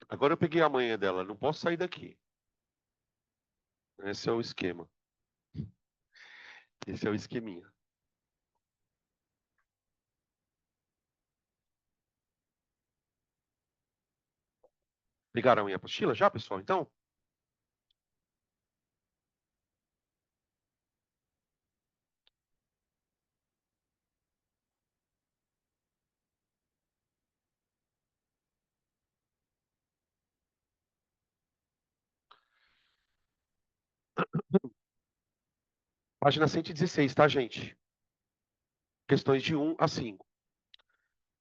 Agora eu peguei a manha dela, não posso sair daqui. Esse é o esquema. Esse é o esqueminha. Pegaram a minha apostila já, pessoal? Então, página 116, tá, gente? Questões de 1 a 5.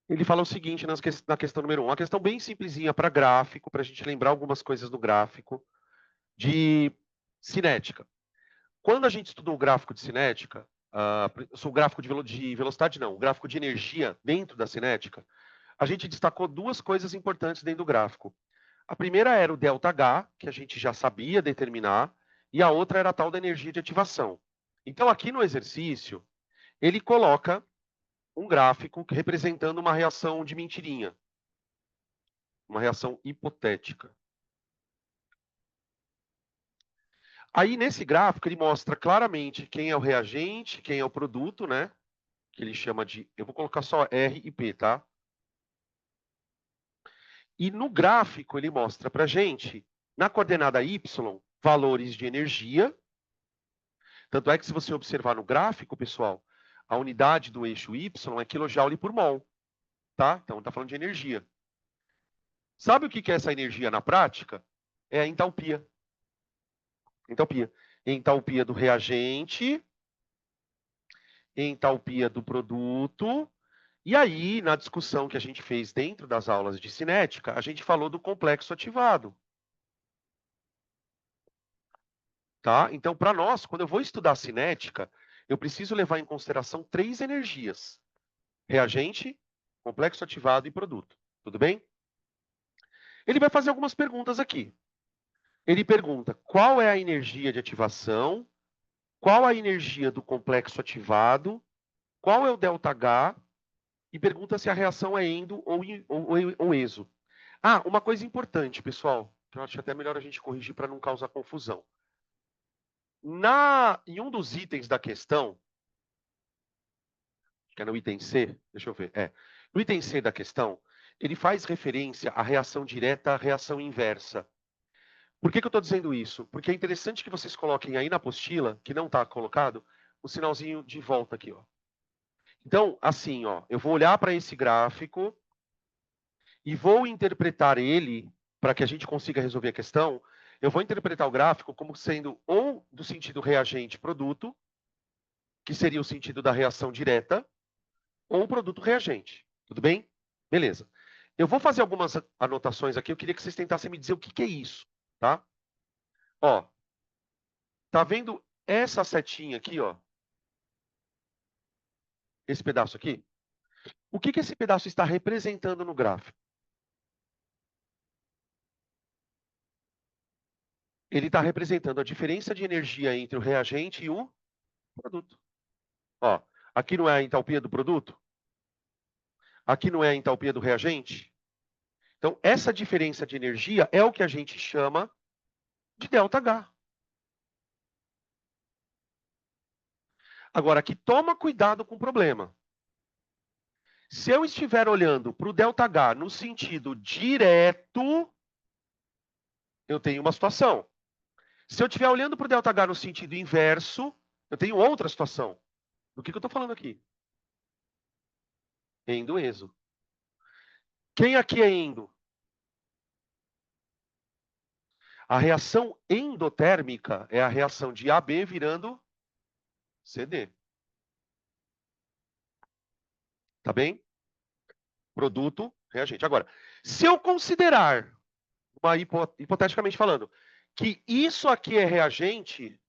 Ele fala o seguinte na questão número 1, uma questão bem simplesinha para gráfico, para a gente lembrar algumas coisas do gráfico, de cinética. Quando a gente estudou o gráfico de cinética, o gráfico de velocidade não, o gráfico de energia dentro da cinética, a gente destacou duas coisas importantes dentro do gráfico. A primeira era o ΔH, que a gente já sabia determinar, e a outra era a tal da energia de ativação. Então, aqui no exercício, ele coloca um gráfico representando uma reação de mentirinha, uma reação hipotética. Aí, nesse gráfico, ele mostra claramente quem é o reagente, quem é o produto, né? Que ele chama de... Eu vou colocar só R e P, tá? E no gráfico, ele mostra para a gente, na coordenada Y, valores de energia. Tanto é que, se você observar no gráfico, pessoal, a unidade do eixo Y é kJ por mol, tá? Então, está falando de energia. Sabe o que é essa energia na prática? É a entalpia. Entalpia. Entalpia do reagente, entalpia do produto. E aí, na discussão que a gente fez dentro das aulas de cinética, a gente falou do complexo ativado. Tá? Então, para nós, quando eu vou estudar cinética, eu preciso levar em consideração três energias: reagente, complexo ativado e produto. Tudo bem? Ele vai fazer algumas perguntas aqui. Ele pergunta qual é a energia de ativação, qual a energia do complexo ativado, qual é o ΔH, e pergunta se a reação é endo ou exo. Ah, uma coisa importante, pessoal, que eu acho até melhor a gente corrigir para não causar confusão. Em um dos itens da questão, que é no item C, deixa eu ver, no item C da questão, ele faz referência à reação direta, à reação inversa. Por que eu estou dizendo isso? Porque é interessante que vocês coloquem aí na apostila, que não está colocado, o sinalzinho de volta aqui, ó. Então, assim, ó, eu vou olhar para esse gráfico e vou interpretar ele, para que a gente consiga resolver a questão, eu vou interpretar o gráfico como sendo ou do sentido reagente-produto, que seria o sentido da reação direta, ou produto-reagente. Tudo bem? Beleza. Eu vou fazer algumas anotações aqui, eu queria que vocês tentassem me dizer o que é isso, tá? Ó, tá vendo essa setinha aqui, ó? Esse pedaço aqui? O que esse pedaço está representando no gráfico? Ele está representando a diferença de energia entre o reagente e o produto. Ó, aqui não é a entalpia do produto? Aqui não é a entalpia do reagente? Então, essa diferença de energia é o que a gente chama de ΔH. Agora, aqui toma cuidado com o problema. Se eu estiver olhando para o ΔH no sentido direto, eu tenho uma situação. Se eu estiver olhando para o ΔH no sentido inverso, eu tenho outra situação. Do que eu estou falando aqui? Endo-exo. Quem aqui é endo? A reação endotérmica é a reação de AB virando CD. Tá bem? Produto, reagente. Agora, se eu considerar, hipoteticamente falando, que isso aqui é reagente,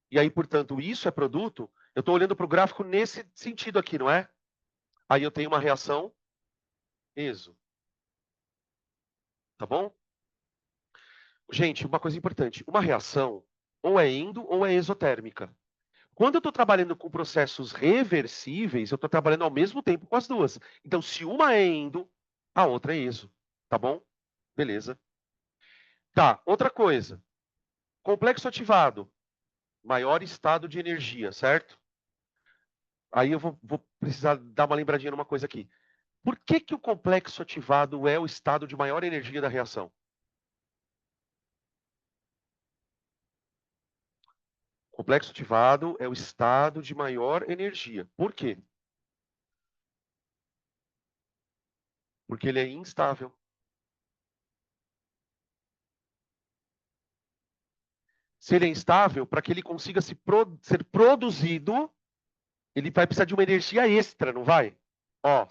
e aí, portanto, isso é produto, eu estou olhando para o gráfico nesse sentido aqui, não é? Aí eu tenho uma reação exo. Tá bom? Gente, uma coisa importante. Uma reação ou é endo ou é exotérmica. Quando eu estou trabalhando com processos reversíveis, eu estou trabalhando ao mesmo tempo com as duas. Então, se uma é endo, a outra é exo. Tá bom? Beleza. Tá, outra coisa. Complexo ativado, maior estado de energia, certo? Aí eu vou precisar dar uma lembradinha numa coisa aqui. Por que que o complexo ativado é o estado de maior energia da reação? O complexo ativado é o estado de maior energia. Por quê? Porque ele é instável. Se ele é instável, para que ele consiga ser produzido, ele vai precisar de uma energia extra, não vai? Ó,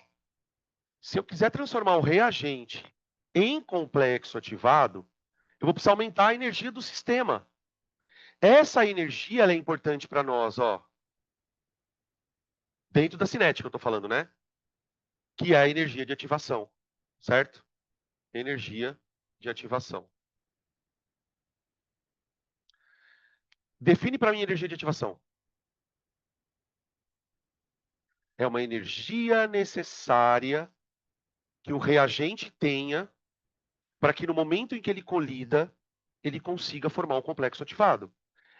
se eu quiser transformar o reagente em complexo ativado, eu vou precisar aumentar a energia do sistema. Essa energia ela é importante para nós, ó, dentro da cinética eu estou falando, né? Que é a energia de ativação, certo? Energia de ativação. Define para mim energia de ativação. É uma energia necessária que o reagente tenha para que no momento em que ele colida, ele consiga formar um complexo ativado.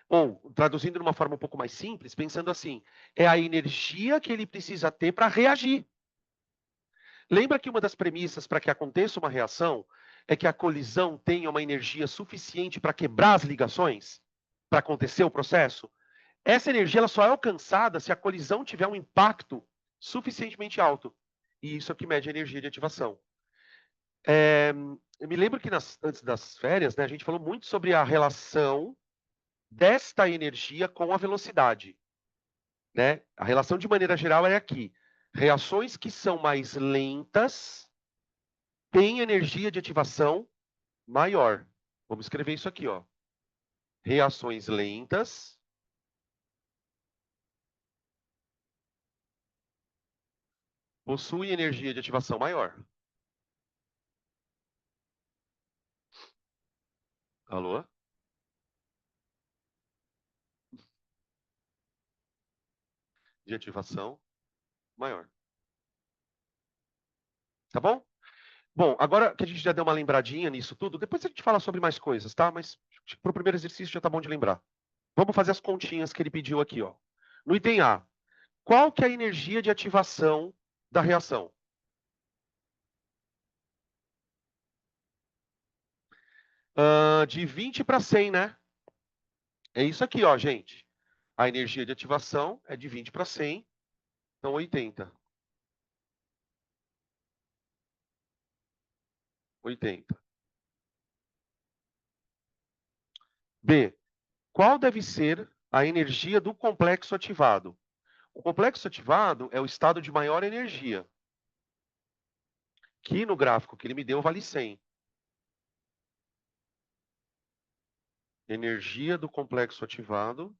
Ou, traduzindo de uma forma um pouco mais simples, pensando assim, é a energia que ele precisa ter para reagir. Lembra que uma das premissas para que aconteça uma reação é que a colisão tenha uma energia suficiente para quebrar as ligações, para acontecer o processo? Essa energia ela só é alcançada se a colisão tiver um impacto suficientemente alto. E isso é o que mede a energia de ativação. Eu me lembro que antes das férias, né, a gente falou muito sobre a relação desta energia com a velocidade. Né? A relação, de maneira geral, é aqui. Reações que são mais lentas têm energia de ativação maior. Vamos escrever isso aqui, ó. Reações lentas possuem energia de ativação maior. Alô? De ativação maior. Tá bom? Bom, agora que a gente já deu uma lembradinha nisso tudo, depois a gente fala sobre mais coisas, tá? Mas para o primeiro exercício já tá bom de lembrar. Vamos fazer as continhas que ele pediu aqui, ó. No item A, qual que é a energia de ativação da reação? De 20 para 100, né? É isso aqui, ó, gente. A energia de ativação é de 20 para 100, então 80. 80. B. Qual deve ser a energia do complexo ativado? O complexo ativado é o estado de maior energia, que no gráfico que ele me deu vale 100. Energia do complexo ativado.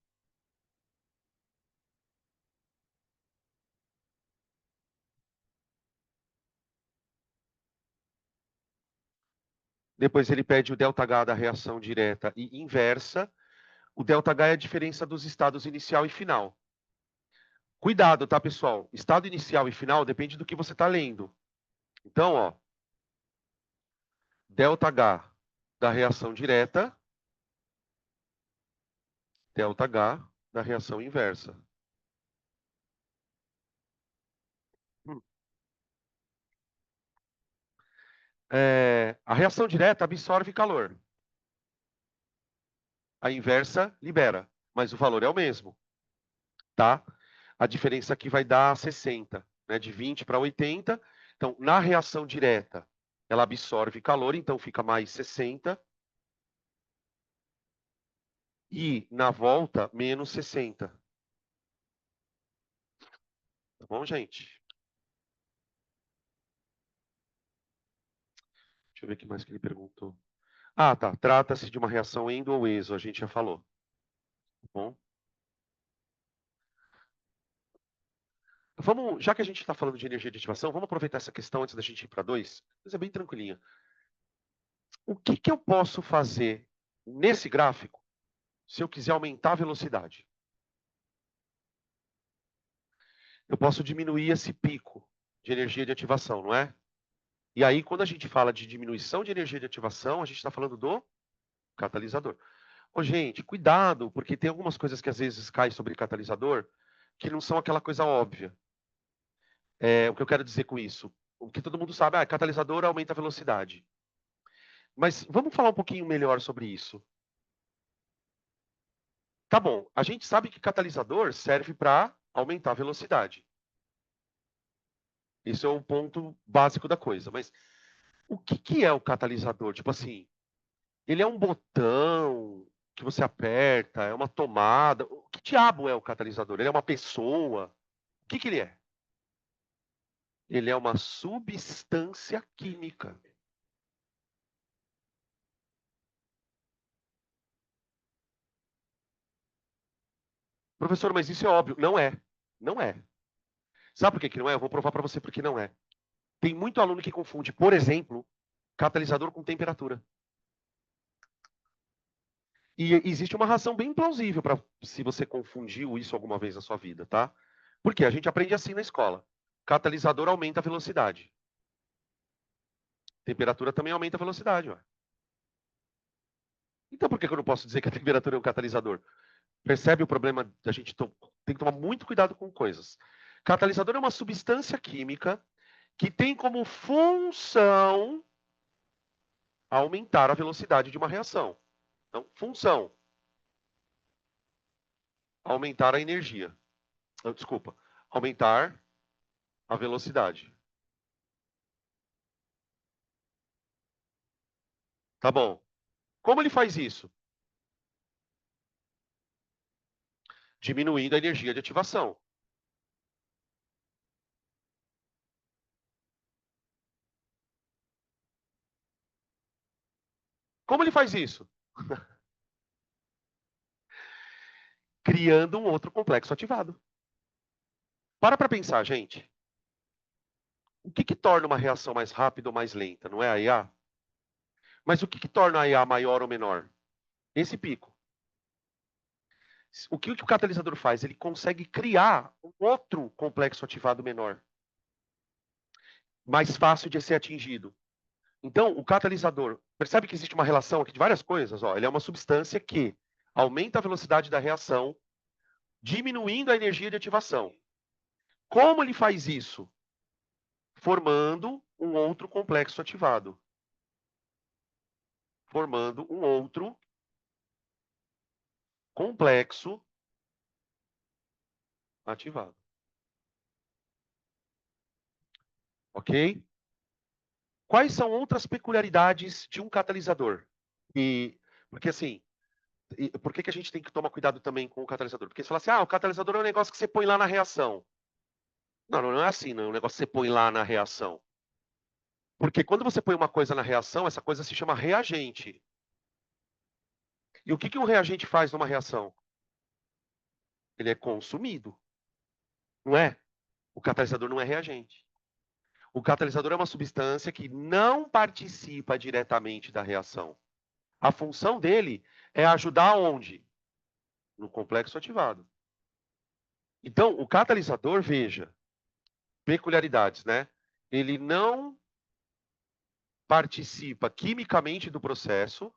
Depois ele pede o ΔH da reação direta e inversa. O ΔH é a diferença dos estados inicial e final. Cuidado, tá, pessoal? Estado inicial e final depende do que você está lendo. Então, ó, ΔH da reação direta, ΔH da reação inversa. A reação direta absorve calor. A inversa libera, mas o valor é o mesmo, tá? A diferença aqui vai dar 60, né? De 20 para 80. Então, na reação direta, ela absorve calor, então fica mais 60. E na volta, menos 60. Tá bom, gente? Deixa eu ver o que mais que ele perguntou. Ah, tá. Trata-se de uma reação endo ou exo, a gente já falou. Tá bom? Vamos, já que a gente está falando de energia de ativação, vamos aproveitar essa questão antes da gente ir para 2. Mas é bem tranquilinha. O que que eu posso fazer nesse gráfico se eu quiser aumentar a velocidade? Eu posso diminuir esse pico de energia de ativação, não é? E aí, quando a gente fala de diminuição de energia de ativação, a gente está falando do catalisador. Ô, gente, cuidado, porque tem algumas coisas que às vezes caem sobre catalisador que não são aquela coisa óbvia. O que eu quero dizer com isso? O que todo mundo sabe, catalisador aumenta a velocidade. Mas vamos falar um pouquinho melhor sobre isso. Tá bom, a gente sabe que catalisador serve para aumentar a velocidade. Isso é o ponto básico da coisa. Mas o que é o catalisador? Tipo assim, ele é um botão que você aperta, é uma tomada. O que diabo é o catalisador? Ele é uma pessoa? O que ele é? Ele é uma substância química. Professor, mas isso é óbvio. Não é. Não é. Sabe por que não é? Eu vou provar para você por que não é. Tem muito aluno que confunde, por exemplo, catalisador com temperatura. E existe uma razão bem plausível para se você confundiu isso alguma vez na sua vida, tá? Porque a gente aprende assim na escola. Catalisador aumenta a velocidade. Temperatura também aumenta a velocidade, ó. Então por que eu não posso dizer que a temperatura é um catalisador? Percebe o problema da gente tem que tomar muito cuidado com coisas. Catalisador é uma substância química que tem como função aumentar a velocidade de uma reação. Então, função, aumentar a energia. Desculpa, aumentar a velocidade. Tá bom. Como ele faz isso? Diminuindo a energia de ativação. Como ele faz isso? Criando um outro complexo ativado. Para pensar, gente. O que torna uma reação mais rápida ou mais lenta? Não é a IA? Mas o que torna a IA maior ou menor? Esse pico. O que o catalisador faz? Ele consegue criar um outro complexo ativado menor, mais fácil de ser atingido. Então, o catalisador, percebe que existe uma relação aqui de várias coisas? Ó, ele é uma substância que aumenta a velocidade da reação, diminuindo a energia de ativação. Como ele faz isso? Formando um outro complexo ativado. Formando um outro complexo ativado. Ok? Quais são outras peculiaridades de um catalisador? Porque assim, por que a gente tem que tomar cuidado também com o catalisador? Porque você fala assim, o catalisador é um negócio que você põe lá na reação. Não, não é assim, não é um negócio que você põe lá na reação. Porque quando você põe uma coisa na reação, essa coisa se chama reagente. E o que um reagente faz numa reação? Ele é consumido, não é? O catalisador não é reagente. O catalisador é uma substância que não participa diretamente da reação. A função dele é ajudar onde? No complexo ativado. Então, o catalisador, veja, peculiaridades, né? Ele não participa quimicamente do processo,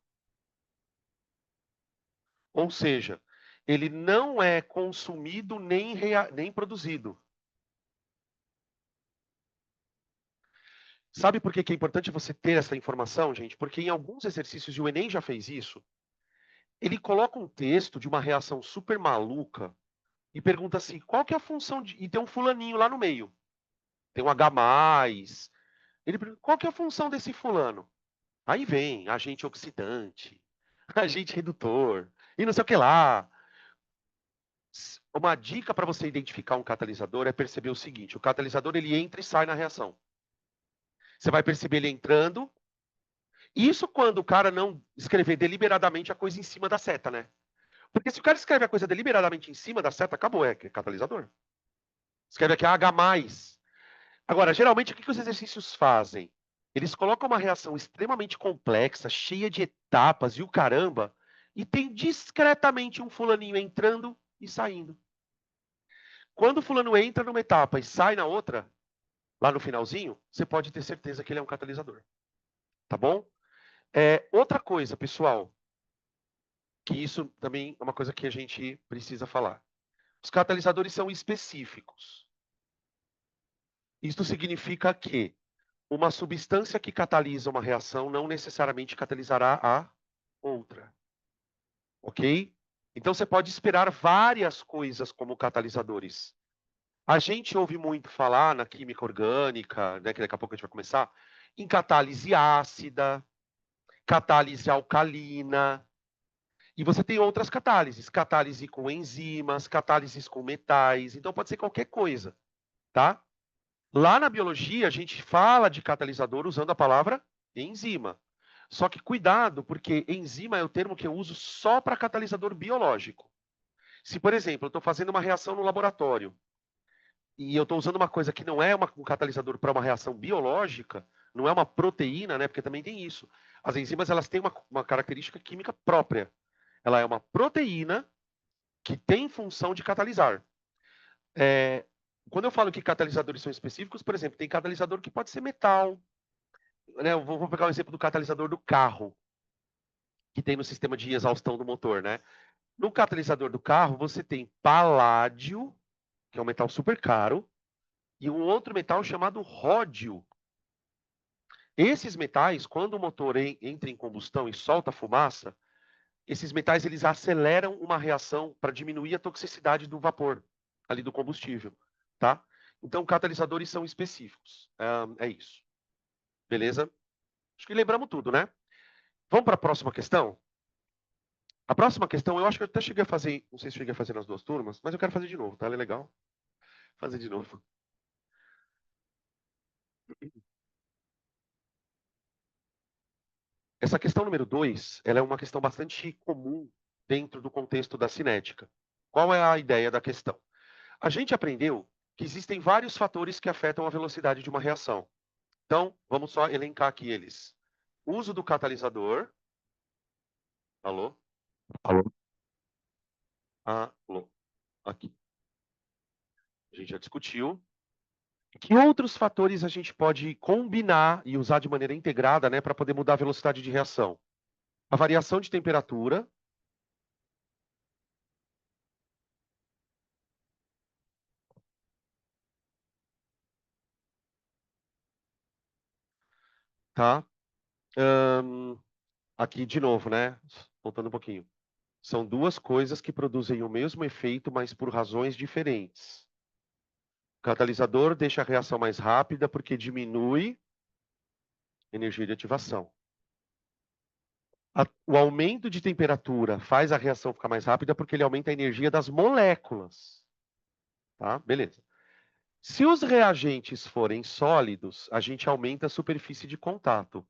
ou seja, ele não é consumido nem produzido. Sabe por que é importante você ter essa informação, gente? Porque em alguns exercícios, e o Enem já fez isso, ele coloca um texto de uma reação super maluca e pergunta assim, qual que é a função de... E tem um fulaninho lá no meio. Tem um H+. Ele pergunta, qual que é a função desse fulano? Aí vem agente oxidante, agente redutor, e não sei o que lá. Uma dica para você identificar um catalisador é perceber o seguinte, o catalisador ele entra e sai na reação. Você vai perceber ele entrando. Isso quando o cara não escrever deliberadamente a coisa em cima da seta, né? Porque se o cara escreve a coisa deliberadamente em cima da seta, acabou, é catalisador. Escreve aqui H+. Agora, geralmente, o que os exercícios fazem? Eles colocam uma reação extremamente complexa, cheia de etapas e o caramba, e tem discretamente um fulaninho entrando e saindo. Quando o fulano entra numa etapa e sai na outra, lá no finalzinho, você pode ter certeza que ele é um catalisador. Tá bom? Outra coisa, pessoal, que isso também é uma coisa que a gente precisa falar. Os catalisadores são específicos. Isso significa que uma substância que catalisa uma reação não necessariamente catalisará a outra. Ok? Então você pode esperar várias coisas como catalisadores. A gente ouve muito falar na química orgânica, né, que daqui a pouco a gente vai começar, em catálise ácida, catálise alcalina, e você tem outras catálises, catálise com enzimas, catálises com metais, então pode ser qualquer coisa, tá? Lá na biologia, a gente fala de catalisador usando a palavra enzima. Só que cuidado, porque enzima é o termo que eu uso só para catalisador biológico. Se, por exemplo, eu estou fazendo uma reação no laboratório e eu estou usando uma coisa que não é um catalisador para uma reação biológica, não é uma proteína, né? Porque também tem isso. As enzimas elas têm uma característica química própria. Ela é uma proteína que tem função de catalisar. Quando eu falo que catalisadores são específicos, por exemplo, tem catalisador que pode ser metal, né? Vou pegar o exemplo do catalisador do carro, que tem no sistema de exaustão do motor, né? No catalisador do carro, você tem paládio, que é um metal super caro, e um outro metal chamado ródio. Esses metais, quando o motor entra em combustão e solta fumaça, esses metais eles aceleram uma reação para diminuir a toxicidade do vapor ali do combustível, tá? Então, catalisadores são específicos. É isso. Beleza? Acho que lembramos tudo, né? Vamos para a próxima questão? A próxima questão, eu acho que eu até cheguei a fazer, não sei se cheguei a fazer nas duas turmas, mas eu quero fazer de novo, tá? Ela é legal. Fazer de novo. Essa questão número 2, ela é uma questão bastante comum dentro do contexto da cinética. Qual é a ideia da questão? A gente aprendeu que existem vários fatores que afetam a velocidade de uma reação. Então, vamos só elencar aqui eles. Uso do catalisador. Alô? Alô? Alô? Aqui. A gente já discutiu. Que outros fatores a gente pode combinar e usar de maneira integrada, né, para poder mudar a velocidade de reação? A variação de temperatura, tá? Ahn, aqui de novo, né? Voltando um pouquinho. São duas coisas que produzem o mesmo efeito, mas por razões diferentes. O catalisador deixa a reação mais rápida porque diminui a energia de ativação. O aumento de temperatura faz a reação ficar mais rápida porque ele aumenta a energia das moléculas. Tá? Beleza. Se os reagentes forem sólidos, a gente aumenta a superfície de contato.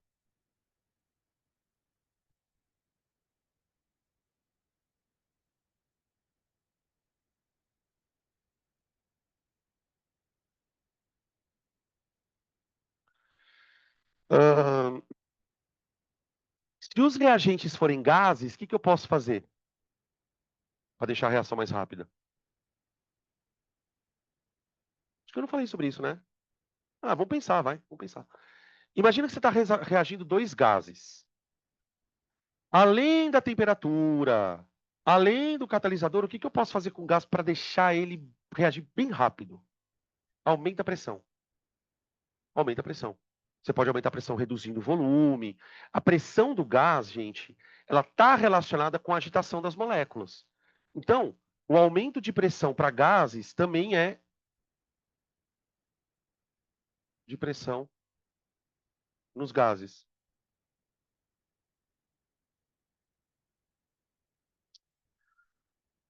Ahn, se os reagentes forem gases, o que eu posso fazer para deixar a reação mais rápida? Acho que eu não falei sobre isso, né? Vamos pensar, vai. Vamos pensar. Imagina que você está reagindo dois gases. Além da temperatura, além do catalisador, o que eu posso fazer com o gás para deixar ele reagir bem rápido? Aumenta a pressão. Aumenta a pressão. Você pode aumentar a pressão reduzindo o volume. A pressão do gás, gente, ela está relacionada com a agitação das moléculas. Então, o aumento de pressão para gases também é de pressão nos gases.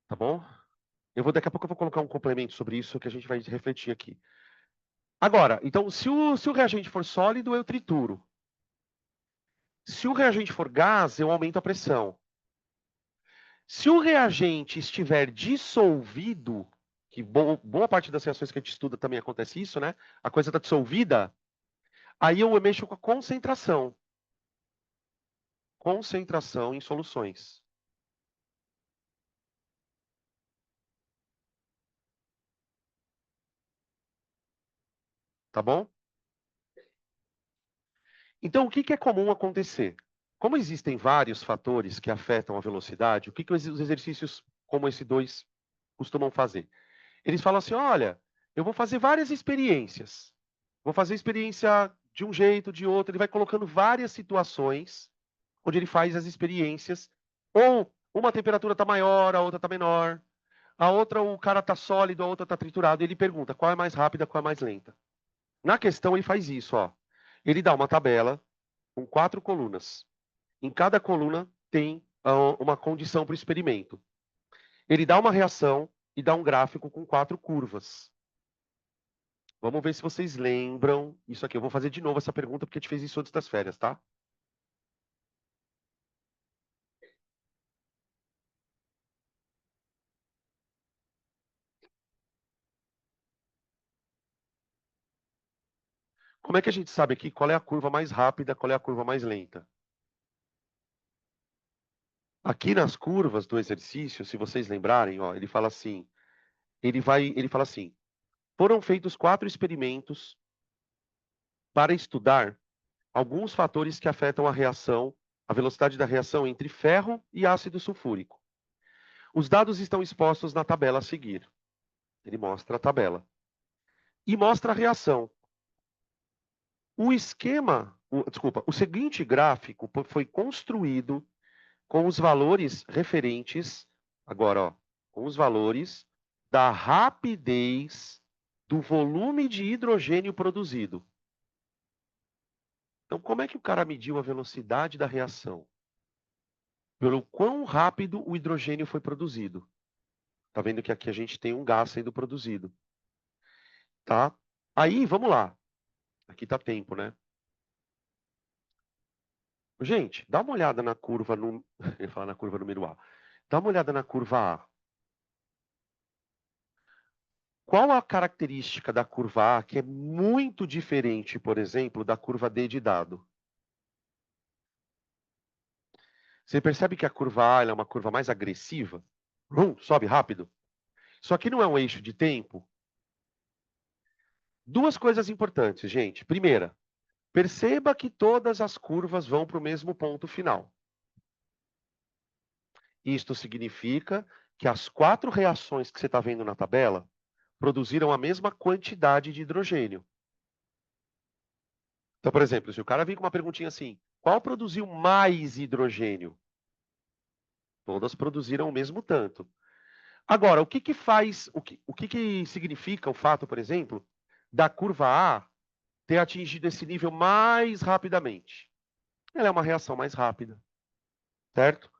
Tá bom? Daqui a pouco eu vou colocar um complemento sobre isso que a gente vai refletir aqui. Agora, então, se o reagente for sólido, eu trituro. Se o reagente for gás, eu aumento a pressão. Se o reagente estiver dissolvido, que boa parte das reações que a gente estuda também acontece isso, né? A coisa está dissolvida, aí eu mexo com a concentração. Concentração em soluções. Tá bom? Então, o que que é comum acontecer? Como existem vários fatores que afetam a velocidade, o que que os exercícios como esse 2 costumam fazer? Eles falam assim: olha, eu vou fazer várias experiências. Vou fazer experiência de um jeito, de outro. Ele vai colocando várias situações onde ele faz as experiências. Ou uma temperatura está maior, a outra está menor. A outra, o cara está sólido, a outra está triturado. Ele pergunta qual é mais rápida, qual é mais lenta. Na questão, ele faz isso, ó. Ele dá uma tabela com 4 colunas. Em cada coluna tem uma condição para o experimento. Ele dá uma reação e dá um gráfico com 4 curvas. Vamos ver se vocês lembram isso aqui. Eu vou fazer de novo essa pergunta porque a gente fez isso antes das férias, tá? Como é que a gente sabe aqui qual é a curva mais rápida, qual é a curva mais lenta? Aqui nas curvas do exercício, se vocês lembrarem, ó, ele fala assim, ele fala assim: foram feitos 4 experimentos para estudar alguns fatores que afetam a reação, a velocidade da reação entre ferro e ácido sulfúrico. Os dados estão expostos na tabela a seguir. Ele mostra a tabela e mostra a reação. O esquema, desculpa, o seguinte gráfico foi construído com os valores referentes, agora, ó, com os valores da rapidez do volume de hidrogênio produzido. Então, como é que o cara mediu a velocidade da reação? Pelo quão rápido o hidrogênio foi produzido. Tá vendo que aqui a gente tem um gás sendo produzido, tá? Aí, vamos lá. Aqui tá tempo, né? Gente, dá uma olhada na curva no, eu ia falar na curva número A. Dá uma olhada na curva A. Qual a característica da curva A que é muito diferente, por exemplo, da curva D de dado? Você percebe que a curva A ela é uma curva mais agressiva? Sobe rápido. Isso aqui não é um eixo de tempo? Duas coisas importantes, gente. Primeira, perceba que todas as curvas vão para o mesmo ponto final. Isto significa que as 4 reações que você está vendo na tabela produziram a mesma quantidade de hidrogênio. Então, por exemplo, se o cara vir com uma perguntinha assim, qual produziu mais hidrogênio? Todas produziram o mesmo tanto. Agora, o que que faz, o que significa o fato, por exemplo, da curva A ter atingido esse nível mais rapidamente? Ela é uma reação mais rápida, certo?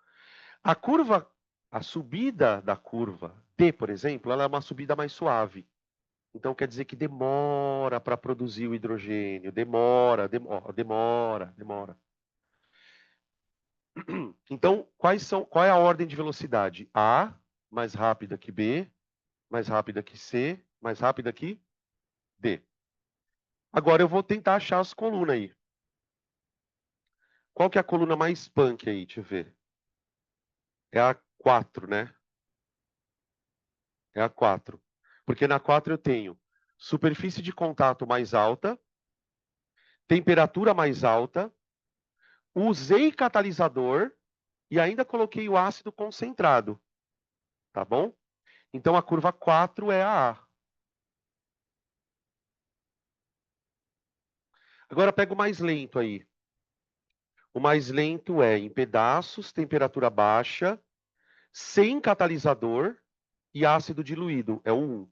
A curva, a subida da curva D, por exemplo, ela é uma subida mais suave. Então quer dizer que demora para produzir o hidrogênio, demora. Então, qual é a ordem de velocidade? A mais rápida que B, mais rápida que C, mais rápida que D. Agora eu vou tentar achar as colunas aí. Qual que é a coluna mais punk aí? Deixa eu ver. É a 4, né? É a 4. Porque na 4 eu tenho superfície de contato mais alta, temperatura mais alta, usei catalisador e ainda coloquei o ácido concentrado, tá bom? Então a curva 4 é a A. Agora pega o mais lento aí. O mais lento é em pedaços, temperatura baixa, sem catalisador e ácido diluído. É o 1.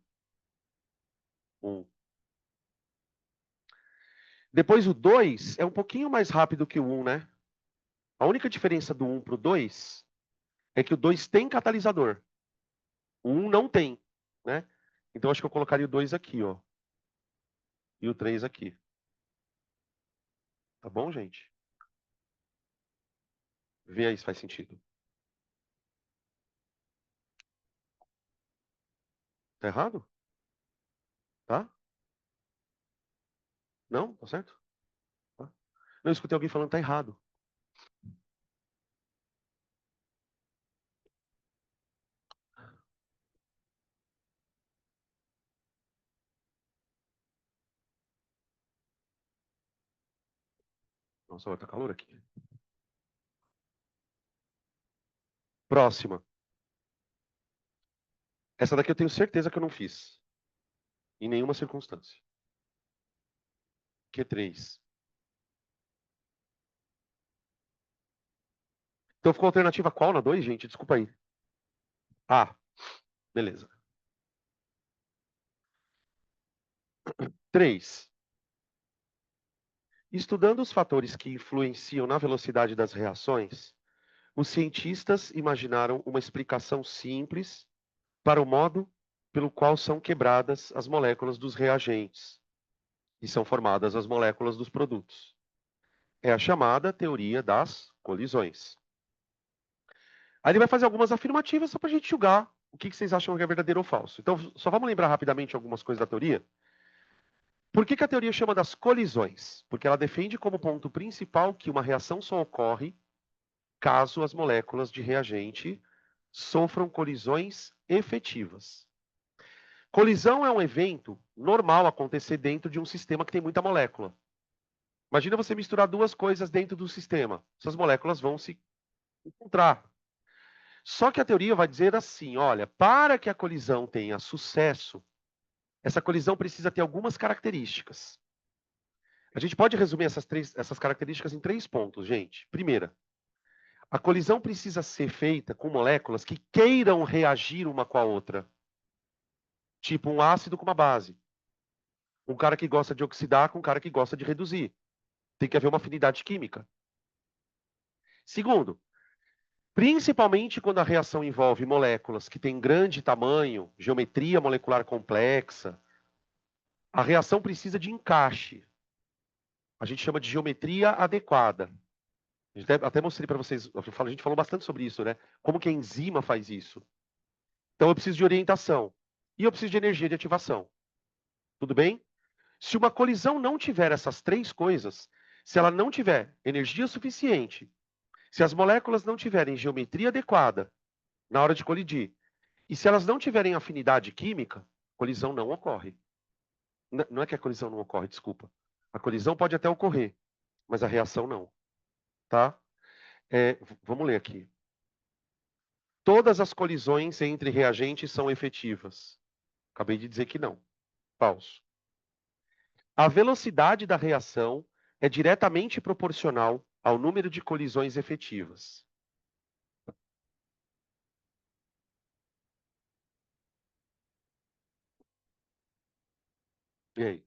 1. Depois o 2 é um pouquinho mais rápido que o 1, né? A única diferença do 1 para o 2 é que o 2 tem catalisador. O 1 não tem, né? Então acho que eu colocaria o 2 aqui, ó. E o 3 aqui. Tá bom, gente? Vê aí se faz sentido. Tá errado? Tá? Não? Tá certo? Tá. Não, eu escutei alguém falando que tá errado. Nossa, vai tá calor aqui. Próxima. Essa daqui eu tenho certeza que eu não fiz. Em nenhuma circunstância. Q3. Então ficou a alternativa qual na 2, gente? Desculpa aí. Ah, beleza. 3. Estudando os fatores que influenciam na velocidade das reações, os cientistas imaginaram uma explicação simples para o modo pelo qual são quebradas as moléculas dos reagentes e são formadas as moléculas dos produtos. É a chamada teoria das colisões. Aí ele vai fazer algumas afirmativas só para a gente julgar o que vocês acham que é verdadeiro ou falso. Então, só vamos lembrar rapidamente algumas coisas da teoria. Por que a teoria chama das colisões? Porque ela defende como ponto principal que uma reação só ocorre caso as moléculas de reagente sofram colisões efetivas. Colisão é um evento normal acontecer dentro de um sistema que tem muita molécula. Imagina você misturar duas coisas dentro do sistema. Essas moléculas vão se encontrar. Só que a teoria vai dizer assim, olha, para que a colisão tenha sucesso, essa colisão precisa ter algumas características. A gente pode resumir essas características em 3 pontos, gente. Primeira, a colisão precisa ser feita com moléculas que queiram reagir uma com a outra. Tipo um ácido com uma base. Um cara que gosta de oxidar com um cara que gosta de reduzir. Tem que haver uma afinidade química. Segundo, principalmente quando a reação envolve moléculas que têm grande tamanho, geometria molecular complexa, a reação precisa de encaixe. A gente chama de geometria adequada. Até mostrei para vocês, a gente falou bastante sobre isso, né? Como que a enzima faz isso. Então eu preciso de orientação. E eu preciso de energia de ativação. Tudo bem? Se uma colisão não tiver essas 3 coisas, se ela não tiver energia suficiente, se as moléculas não tiverem geometria adequada na hora de colidir, e se elas não tiverem afinidade química, colisão não ocorre. Não é que a colisão não ocorre, desculpa. A colisão pode até ocorrer, mas a reação não. Tá? Vamos ler aqui. Todas as colisões entre reagentes são efetivas. Acabei de dizer que não. Falso. A velocidade da reação é diretamente proporcional ao número de colisões efetivas. E aí?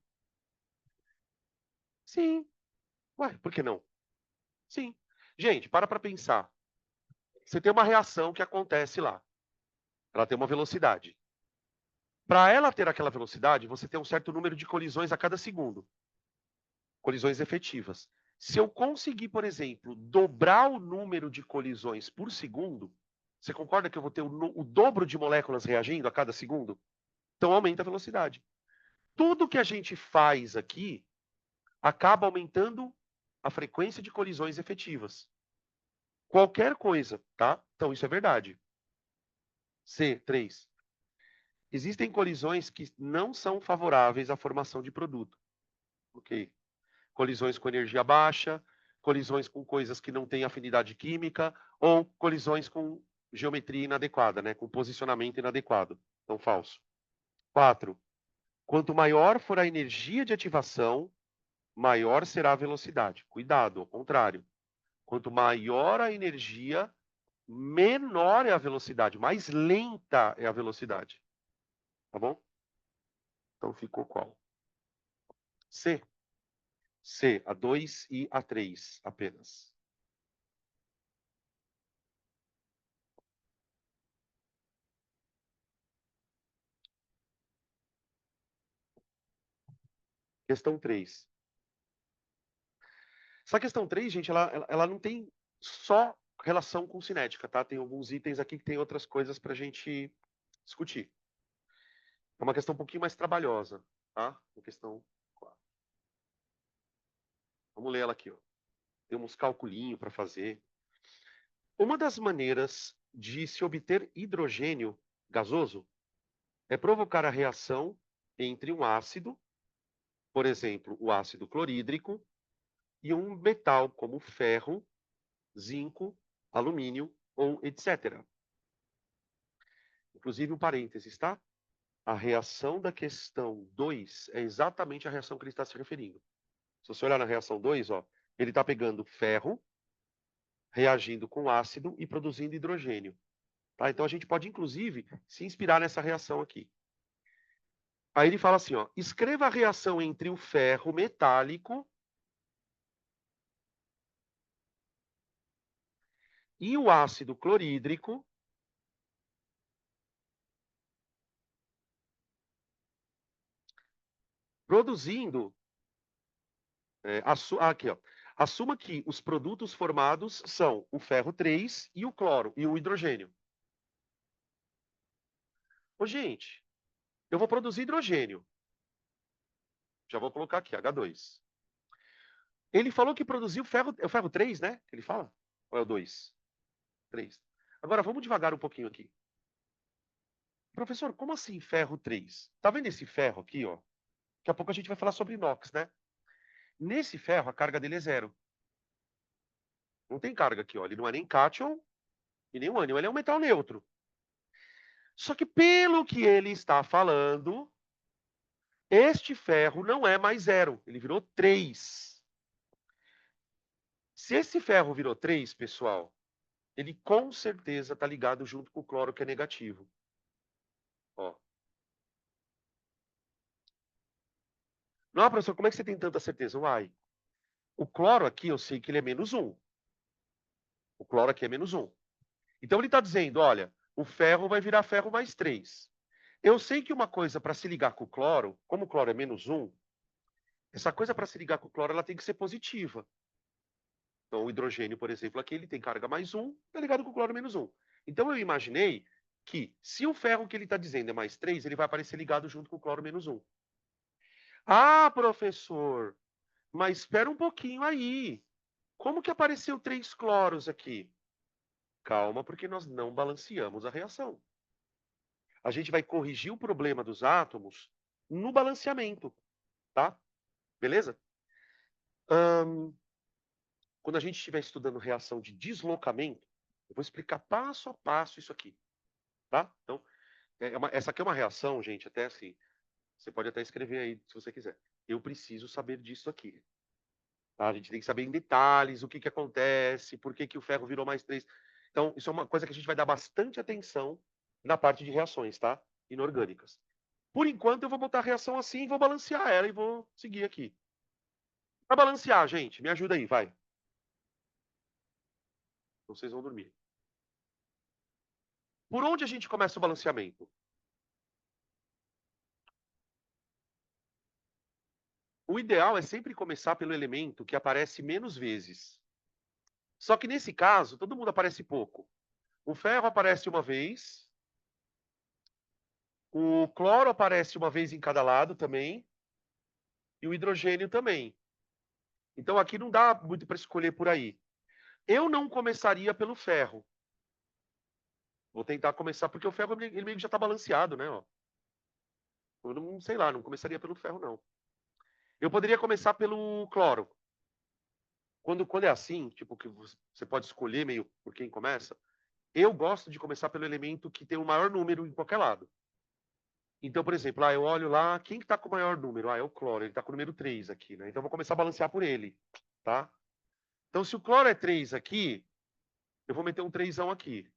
Sim. Ué, por que não? Sim. Gente, para pensar. Você tem uma reação que acontece lá. Ela tem uma velocidade. Para ela ter aquela velocidade, você tem um certo número de colisões a cada segundo. Colisões efetivas. Se eu conseguir, por exemplo, dobrar o número de colisões por segundo, você concorda que eu vou ter o dobro de moléculas reagindo a cada segundo? Então aumenta a velocidade. Tudo que a gente faz aqui acaba aumentando a frequência de colisões efetivas. Qualquer coisa, tá? Então isso é verdade. C3. Existem colisões que não são favoráveis à formação de produto. Ok. Colisões com energia baixa, colisões com coisas que não têm afinidade química, ou colisões com geometria inadequada, né? Com posicionamento inadequado. Então, falso. 4. Quanto maior for a energia de ativação, maior será a velocidade. Cuidado, ao contrário. Quanto maior a energia, menor é a velocidade, mais lenta é a velocidade. Tá bom? Então ficou qual? C. C, a 2 e a 3 apenas. Questão 3. Essa questão 3, gente, ela não tem só relação com cinética, tá? Tem alguns itens aqui que tem outras coisas para a gente discutir. É uma questão um pouquinho mais trabalhosa, tá? A questão 4. Vamos ler ela aqui, ó. Tem uns calculinhos para fazer. Uma das maneiras de se obter hidrogênio gasoso é provocar a reação entre um ácido, por exemplo, o ácido clorídrico, e um metal como ferro, zinco, alumínio ou etc. Inclusive, um parênteses, tá? A reação da questão 2 é exatamente a reação que ele está se referindo. Se você olhar na reação 2, ó, ele está pegando ferro, reagindo com ácido e produzindo hidrogênio. Tá? Então, a gente pode, inclusive, se inspirar nessa reação aqui. Aí ele fala assim, ó, escreva a reação entre o ferro metálico e o ácido clorídrico, produzindo... aqui, ó. Assuma que os produtos formados são o ferro 3 e o cloro, e o hidrogênio. Ô, gente, eu vou produzir hidrogênio. Já vou colocar aqui, H2. Ele falou que produziu ferro, é o ferro 3, né? Que ele fala? Ou é o 2? 3. Agora, vamos devagar um pouquinho aqui. Professor, como assim ferro 3? Tá vendo esse ferro aqui, ó? Daqui a pouco a gente vai falar sobre inox, né? Nesse ferro, a carga dele é zero. Não tem carga aqui, ó. Ele não é nem cátion e nem um ânion. Ele é um metal neutro. Só que pelo que ele está falando, este ferro não é mais zero. Ele virou 3. Se esse ferro virou 3, pessoal, ele com certeza está ligado junto com o cloro, que é negativo. Ó. Não, professor, como é que você tem tanta certeza? Uai, o cloro aqui eu sei que ele é -1. O cloro aqui é -1. Então ele está dizendo, olha, o ferro vai virar ferro mais 3. Eu sei que uma coisa para se ligar com o cloro, como o cloro é -1, essa coisa para se ligar com o cloro ela tem que ser positiva. Então o hidrogênio, por exemplo, aqui ele tem carga +1, está ligado com o cloro -1. Então eu imaginei que se o ferro que ele está dizendo é mais 3, ele vai aparecer ligado junto com o cloro -1. Ah, professor, mas espera um pouquinho aí. Como que apareceu 3 cloros aqui? Calma, porque nós não balanceamos a reação. A gente vai corrigir o problema dos átomos no balanceamento, tá? Beleza? Quando a gente estiver estudando reação de deslocamento, eu vou explicar passo a passo isso aqui, tá? Então, essa aqui é uma reação, gente, até assim, você pode até escrever aí, se você quiser. Eu preciso saber disso aqui. Tá? A gente tem que saber em detalhes o que, que acontece, por que, que o ferro virou mais 3. Então, isso é uma coisa que a gente vai dar bastante atenção na parte de reações, tá? Inorgânicas. Por enquanto, eu vou botar a reação assim e vou balancear ela e vou seguir aqui. Para balancear, gente, me ajuda aí, vai. Vocês vão dormir. Por onde a gente começa o balanceamento? O ideal é sempre começar pelo elemento que aparece menos vezes. Só que nesse caso, todo mundo aparece pouco. O ferro aparece uma vez, o cloro aparece uma vez em cada lado também, e o hidrogênio também. Então aqui não dá muito para escolher por aí. Eu não começaria pelo ferro. Vou tentar começar, porque o ferro ele meio que já está balanceado, né? Ó. Eu não sei lá, não começaria pelo ferro, não. Eu poderia começar pelo cloro. Quando é assim, tipo, que você pode escolher meio por quem começa, eu gosto de começar pelo elemento que tem o maior número em qualquer lado. Então, por exemplo, eu olho lá, quem que tá com o maior número? É o cloro, ele tá com o número 3 aqui, né? Então, eu vou começar a balancear por ele, tá? Então, se o cloro é 3 aqui, eu vou meter um 3 aqui.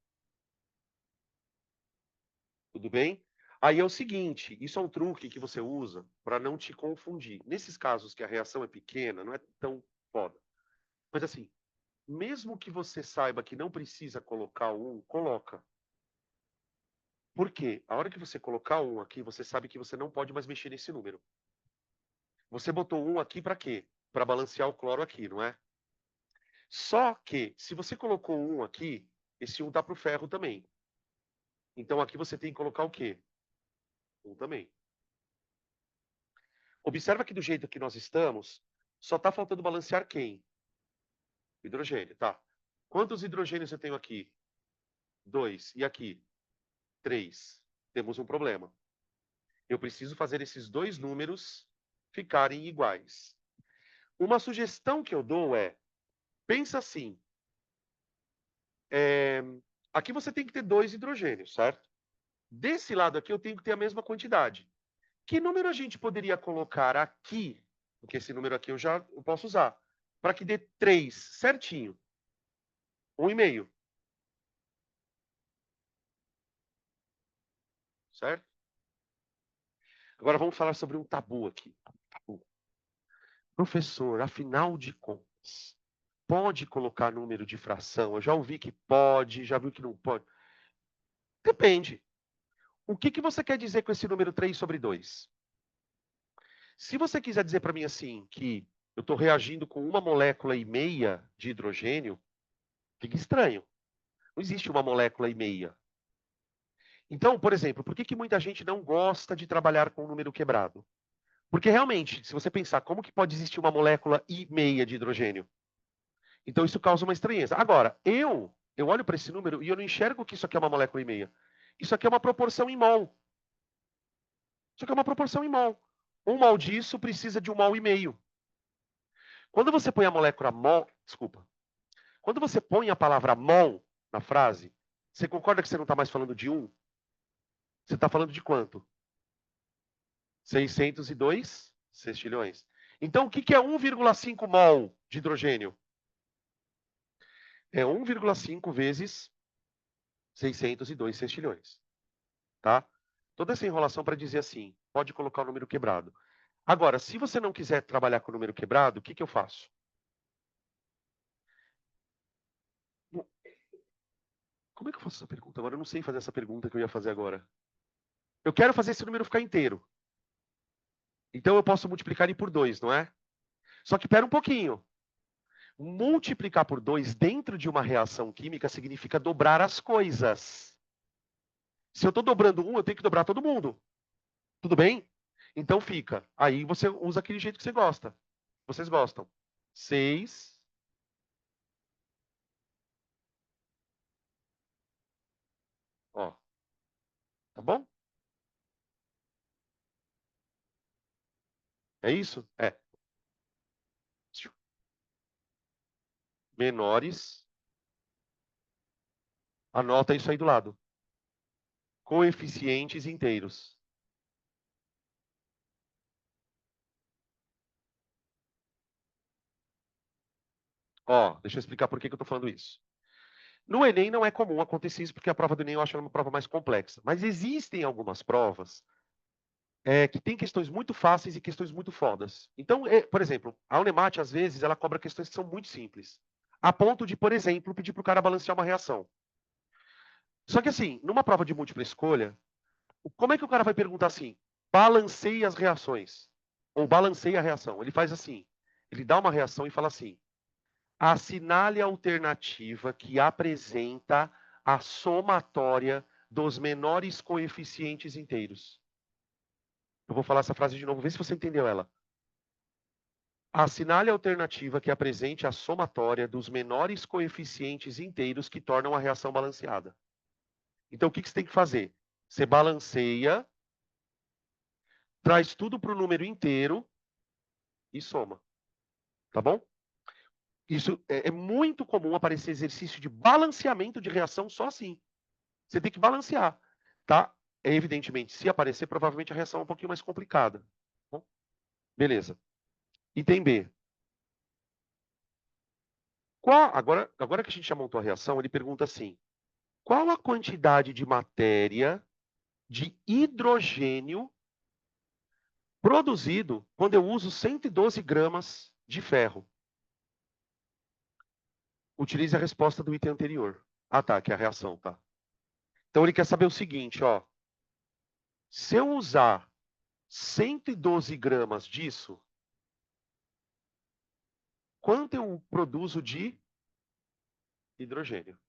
Tudo bem? Aí é o seguinte, isso é um truque que você usa para não te confundir. Nesses casos que a reação é pequena, não é tão foda. Mas assim, mesmo que você saiba que não precisa colocar um, coloca. Por quê? A hora que você colocar um aqui, você sabe que você não pode mais mexer nesse número. Você botou um aqui para quê? Para balancear o cloro aqui, não é? Só que, se você colocou um aqui, esse um dá para o ferro também. Então aqui você tem que colocar o quê? Um também. Observa que do jeito que nós estamos, só está faltando balancear quem? Hidrogênio, tá. Quantos hidrogênios eu tenho aqui? 2. E aqui? 3. Temos um problema. Eu preciso fazer esses dois números ficarem iguais. Uma sugestão que eu dou é, pensa assim, aqui você tem que ter 2 hidrogênios, certo? Desse lado aqui eu tenho que ter a mesma quantidade. Que número a gente poderia colocar aqui, porque esse número aqui eu posso usar, para que dê 3 certinho? 1,5, certo? Agora vamos falar sobre um tabu aqui. Tabu. Professor, afinal de contas, pode colocar número de fração? Eu já ouvi que pode, já vi que não pode. Depende. O que você quer dizer com esse número 3/2? Se você quiser dizer para mim assim, que eu estou reagindo com 1,5 molécula de hidrogênio, fica estranho. Não existe 1,5 molécula. Então, por exemplo, por que muita gente não gosta de trabalhar com número quebrado? Porque realmente, se você pensar, como que pode existir 1,5 molécula de hidrogênio? Então isso causa uma estranheza. Agora, eu olho para esse número e eu não enxergo que isso aqui é 1,5 molécula. Isso aqui é uma proporção em mol. Isso aqui é uma proporção em mol. 1 mol disso precisa de 1,5 mol. Quando você põe a molécula mol, desculpa. Quando você põe a palavra mol na frase, você concorda que você não está mais falando de 1? Você está falando de quanto? 602 sextilhões. Então, o que é 1,5 mol de hidrogênio? É 1,5 vezes 602 sextilhões. Tá? Toda essa enrolação para dizer assim, pode colocar o número quebrado. Agora, se você não quiser trabalhar com o número quebrado, o que eu faço? Como é que eu faço essa pergunta? Agora eu não sei fazer essa pergunta que eu ia fazer agora. Eu quero fazer esse número ficar inteiro. Então eu posso multiplicar ele por 2, não é? Só que espera um pouquinho. Multiplicar por 2 dentro de uma reação química significa dobrar as coisas. Se eu estou dobrando um, eu tenho que dobrar todo mundo. Tudo bem? Então fica. Aí você usa aquele jeito que você gosta. Vocês gostam. 6. Ó. Tá bom? É isso? É. Menores. Anota isso aí do lado. Coeficientes inteiros. Ó, deixa eu explicar por que eu estou falando isso. No Enem não é comum acontecer isso, porque a prova do Enem eu acho ela uma prova mais complexa. Mas existem algumas provas que tem questões muito fáceis e questões muito fodas. Então, por exemplo, a Unemat, às vezes, ela cobra questões que são muito simples. A ponto de, por exemplo, pedir para o cara balancear uma reação. Só que assim, numa prova de múltipla escolha, como é que o cara vai perguntar assim? Balanceie as reações. Ou balanceie a reação. Ele faz assim. Ele dá uma reação e fala assim: assinale a alternativa que apresenta a somatória dos menores coeficientes inteiros. Eu vou falar essa frase de novo, vê se você entendeu ela. Assinale a alternativa que apresente a somatória dos menores coeficientes inteiros que tornam a reação balanceada. Então, o que você tem que fazer? Você balanceia, traz tudo para o número inteiro e soma. Tá bom? Isso é muito comum aparecer exercício de balanceamento de reação só assim. Você tem que balancear, tá? Evidentemente, se aparecer, provavelmente a reação é um pouquinho mais complicada. Tá bom? Beleza. Item B. Agora que a gente já montou a reação, ele pergunta assim: qual a quantidade de matéria de hidrogênio produzido quando eu uso 112 gramas de ferro? Utilize a resposta do item anterior. Ah, tá, que é a reação, tá? Então ele quer saber o seguinte, ó. Se eu usar 112 gramas disso, quanto eu produzo de hidrogênio?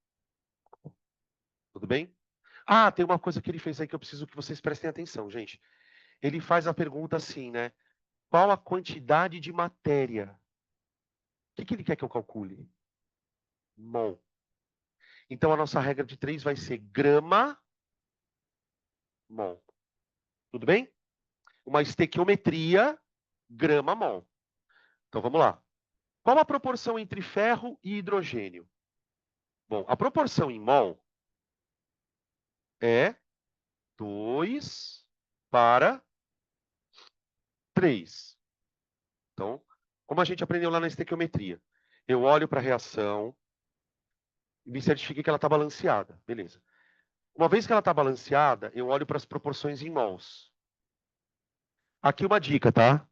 Tudo bem? Ah, tem uma coisa que ele fez aí que eu preciso que vocês prestem atenção, gente. Ele faz a pergunta assim, né? Qual a quantidade de matéria? O que ele quer que eu calcule? Mol. Então a nossa regra de 3 vai ser grama mol. Tudo bem? Uma estequiometria grama mol. Então, vamos lá. Qual a proporção entre ferro e hidrogênio? Bom, a proporção em mol é 2 para 3. Então, como a gente aprendeu lá na estequiometria, eu olho para a reação e me certifico que ela está balanceada. Beleza. Uma vez que ela está balanceada, eu olho para as proporções em mols. Aqui uma dica, tá?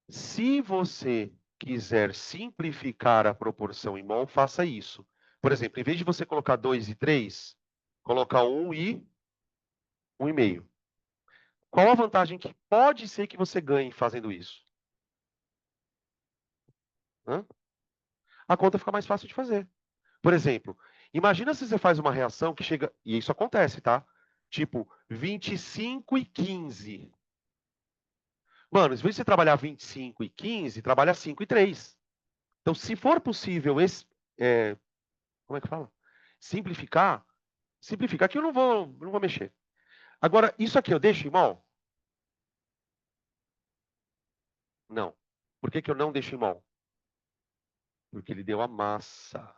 Se você quiser simplificar a proporção em mol, faça isso. Por exemplo, em vez de você colocar 2 e 3, coloca 1 e 1,5. Qual a vantagem que pode ser que você ganhe fazendo isso? Hã? A conta fica mais fácil de fazer. Por exemplo, imagina se você faz uma reação que chega, e isso acontece, tá? Tipo, 25 e 15. Mano, em vez de você trabalhar 25 e 15, trabalha 5 e 3. Então, se for possível, como é que fala? Simplificar, simplificar que eu não vou mexer. Agora, isso aqui eu deixo em mol? Não. Por que que eu não deixo em mol? Porque ele deu a massa.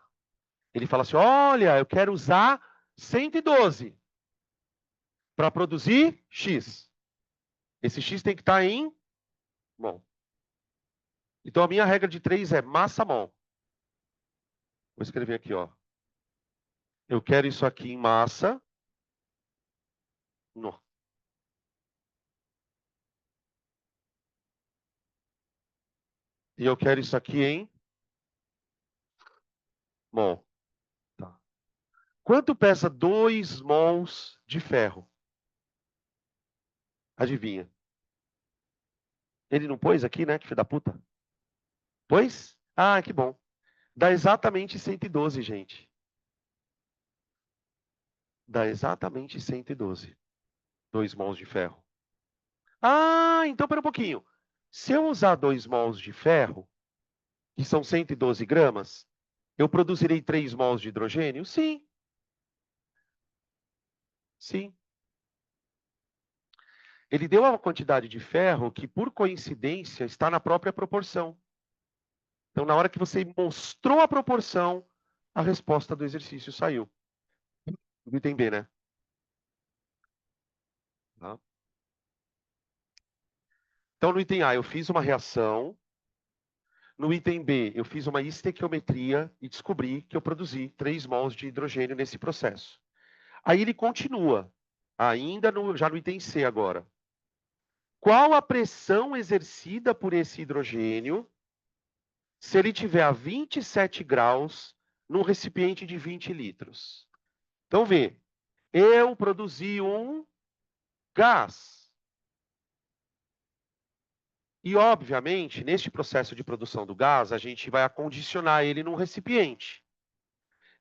Ele fala assim, olha, eu quero usar 112 para produzir X. Esse X tem que estar em mol. Então, a minha regra de 3 é massa mol. Vou escrever aqui, ó. Eu quero isso aqui em massa. No. E eu quero isso aqui em mol. Tá. Quanto pesa 2 mols de ferro? Adivinha? Ele não pôs aqui, né? Que filho da puta. Pôs? Ah, que bom. Dá exatamente 112, gente. Dá exatamente 112. 2 mols de ferro. Ah, então pera um pouquinho. Se eu usar 2 mols de ferro, que são 112 gramas, eu produzirei 3 mols de hidrogênio? Sim, sim. Ele deu uma quantidade de ferro que, por coincidência, está na própria proporção. Então, na hora que você mostrou a proporção, a resposta do exercício saiu. Do item B, né? Tá? Então, no item A, eu fiz uma reação. No item B, eu fiz uma estequiometria e descobri que eu produzi 3 mols de hidrogênio nesse processo. Aí ele continua, já no item C agora. Qual a pressão exercida por esse hidrogênio se ele tiver a 27 graus num recipiente de 20 litros? Então, vê, eu produzi um gás. E, obviamente, neste processo de produção do gás, a gente vai acondicionar ele num recipiente.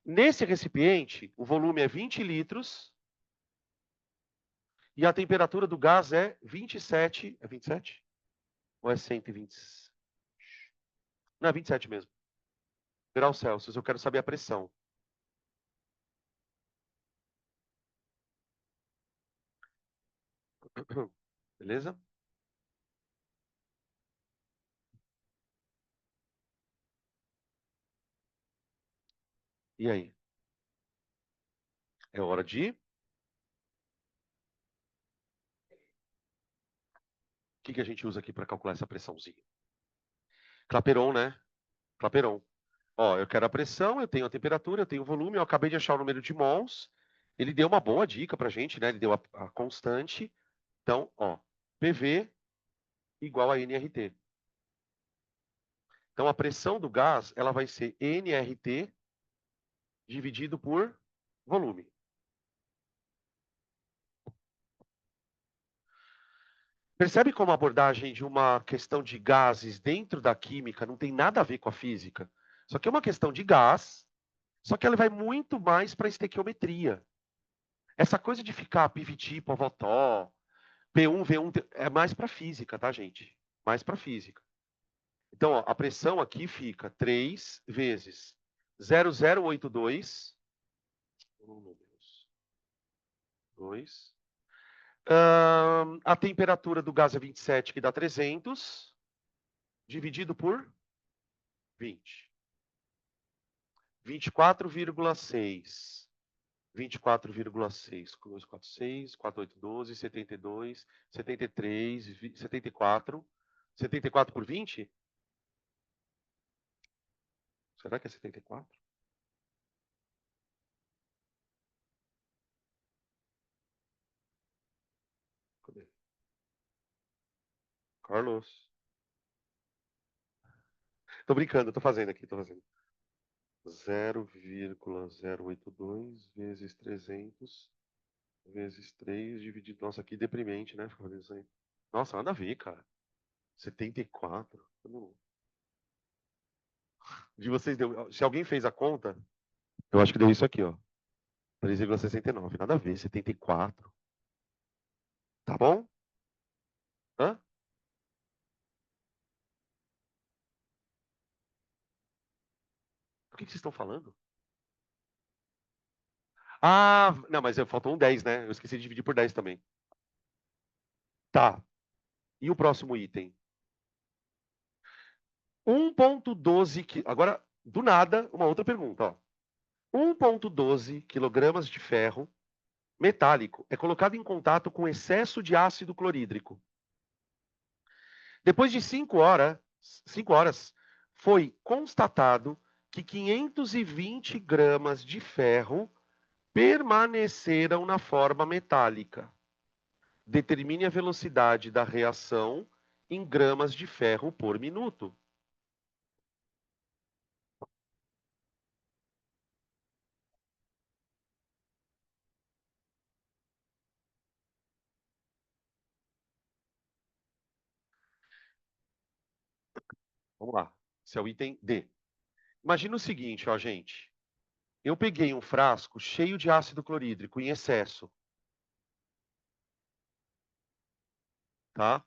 Nesse recipiente, o volume é 20 litros e a temperatura do gás é 27. É 27? Ou é 120? Não, é 27 mesmo. Graus Celsius. Eu quero saber a pressão. Beleza? E aí? É hora de. O que que a gente usa aqui para calcular essa pressãozinha? Clapeyron, né? Clapeyron. Ó, eu quero a pressão, eu tenho a temperatura, eu tenho o volume, eu acabei de achar o número de mols. Ele deu uma boa dica pra gente, né? Ele deu a constante. Então, ó, PV igual a nRT. Então, a pressão do gás, ela vai ser nRT dividido por volume. Percebe como a abordagem de uma questão de gases dentro da química não tem nada a ver com a física? Só que é uma questão de gás, só que ela vai muito mais para a estequiometria. Essa coisa de ficar PVT, Povotó, P1, V1, é mais para física, tá, gente? Mais para física. Então, ó, a pressão aqui fica 3 vezes 0,082, 2. A temperatura do gás é 27, que dá 300, dividido por 20. 24,6. 24,6. 246, 4812, 72, 73, 74. 74 por 20? Será que é 74? Cadê? Carlos. Tô brincando, tô fazendo aqui, tô fazendo. 0,082 vezes 300 vezes 3 dividido. Nossa, que deprimente, né? Ficar fazendo isso aí. Nossa, nada a ver, cara. 74. De vocês deu. Se alguém fez a conta, eu acho que deu isso aqui, ó. 3,69. Nada a ver, 74. Tá bom? Hã? O que vocês estão falando? Ah, não, mas faltou um 10, né? Eu esqueci de dividir por 10 também. Tá. E o próximo item? 1,12 Agora, do nada, uma outra pergunta, ó. 1,12 quilogramas de ferro metálico é colocado em contato com excesso de ácido clorídrico. Depois de 5 horas, foi constatado que 520 gramas de ferro permaneceram na forma metálica. Determine a velocidade da reação em gramas de ferro por minuto. Vamos lá. Esse é o item D. Imagina o seguinte, ó, gente. Eu peguei um frasco cheio de ácido clorídrico em excesso, tá?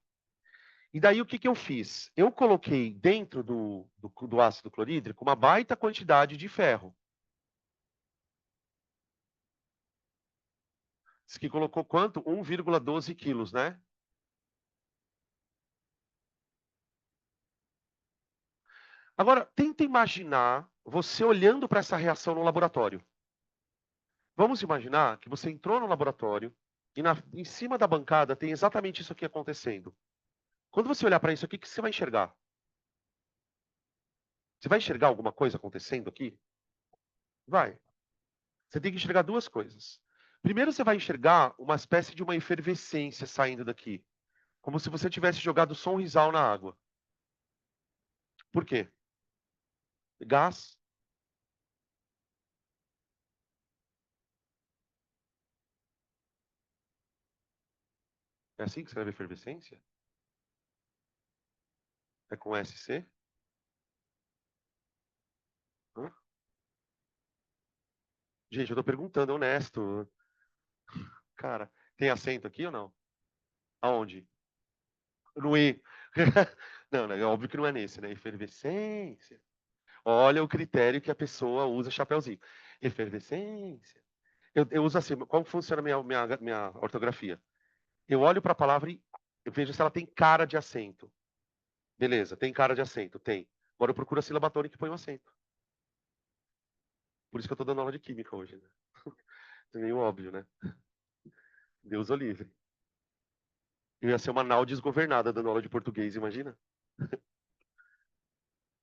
E daí o que eu fiz? Eu coloquei dentro do ácido clorídrico uma baita quantidade de ferro. Diz que colocou quanto? 1,12 quilos, né? Agora, tenta imaginar você olhando para essa reação no laboratório. Vamos imaginar que você entrou no laboratório e em cima da bancada tem exatamente isso aqui acontecendo. Quando você olhar para isso aqui, o que você vai enxergar? Você vai enxergar alguma coisa acontecendo aqui? Vai. Você tem que enxergar duas coisas. Primeiro, você vai enxergar uma espécie de uma efervescência saindo daqui, como se você tivesse jogado sonrisal na água. Por quê? Gás. É assim que escreve efervescência? É com SC? Hã? Gente, eu tô perguntando, honesto. Cara, tem acento aqui ou não? Aonde? No E. Não, é óbvio que não é nesse, né? Efervescência. Olha o critério que a pessoa usa, chapéuzinho. Efervescência. Eu uso assim, como funciona a minha ortografia? Eu olho para a palavra e eu vejo se ela tem cara de acento. Beleza, tem cara de acento? Tem. Agora eu procuro a sílaba tônica e ponho acento. Por isso que eu estou dando aula de química hoje, né? É meio óbvio, né? Deus o livre. Eu ia ser uma nau desgovernada dando aula de português, imagina?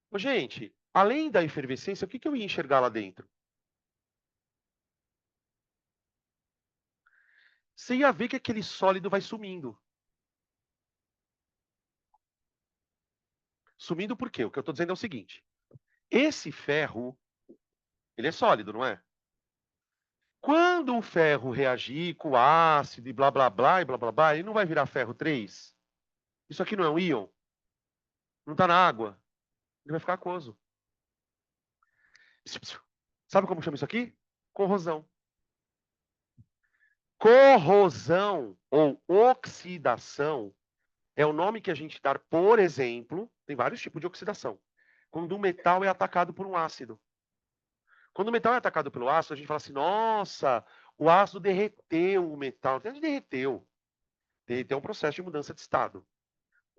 Ô, gente, além da efervescência, o que eu ia enxergar lá dentro? Você ia ver que aquele sólido vai sumindo. Sumindo por quê? O que eu estou dizendo é o seguinte: esse ferro, ele é sólido, não é? Quando o ferro reagir com o ácido e blá blá blá e blá blá blá, ele não vai virar ferro 3? Isso aqui não é um íon? Não está na água? Ele vai ficar aquoso. Sabe como chama isso aqui? Corrosão. Corrosão ou oxidação é o nome que a gente dá, por exemplo, tem vários tipos de oxidação. Quando o metal é atacado por um ácido. Quando o metal é atacado pelo ácido, a gente fala assim: nossa, o ácido derreteu o metal. Não derreteu. Derreteu é um processo de mudança de estado.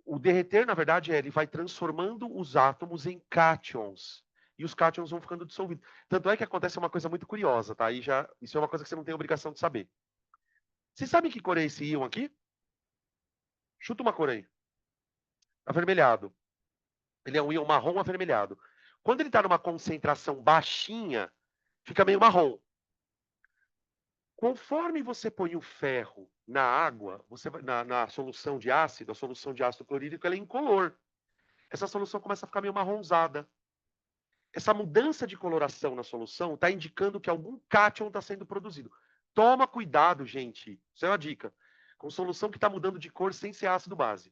O derreter, na verdade, ele vai transformando os átomos em cátions. E os cátions vão ficando dissolvidos. Tanto é que acontece uma coisa muito curiosa, tá? Isso é uma coisa que você não tem obrigação de saber. Vocês sabem que cor é esse íon aqui? Chuta uma cor aí. Avermelhado. Ele é um íon marrom avermelhado. Quando ele está numa concentração baixinha, fica meio marrom. Conforme você põe o ferro na água, na solução de ácido, a solução de ácido clorídrico ela é incolor. Essa solução começa a ficar meio marronzada. Essa mudança de coloração na solução está indicando que algum cátion está sendo produzido. Toma cuidado, gente. Isso é uma dica. Com solução que está mudando de cor sem ser ácido base.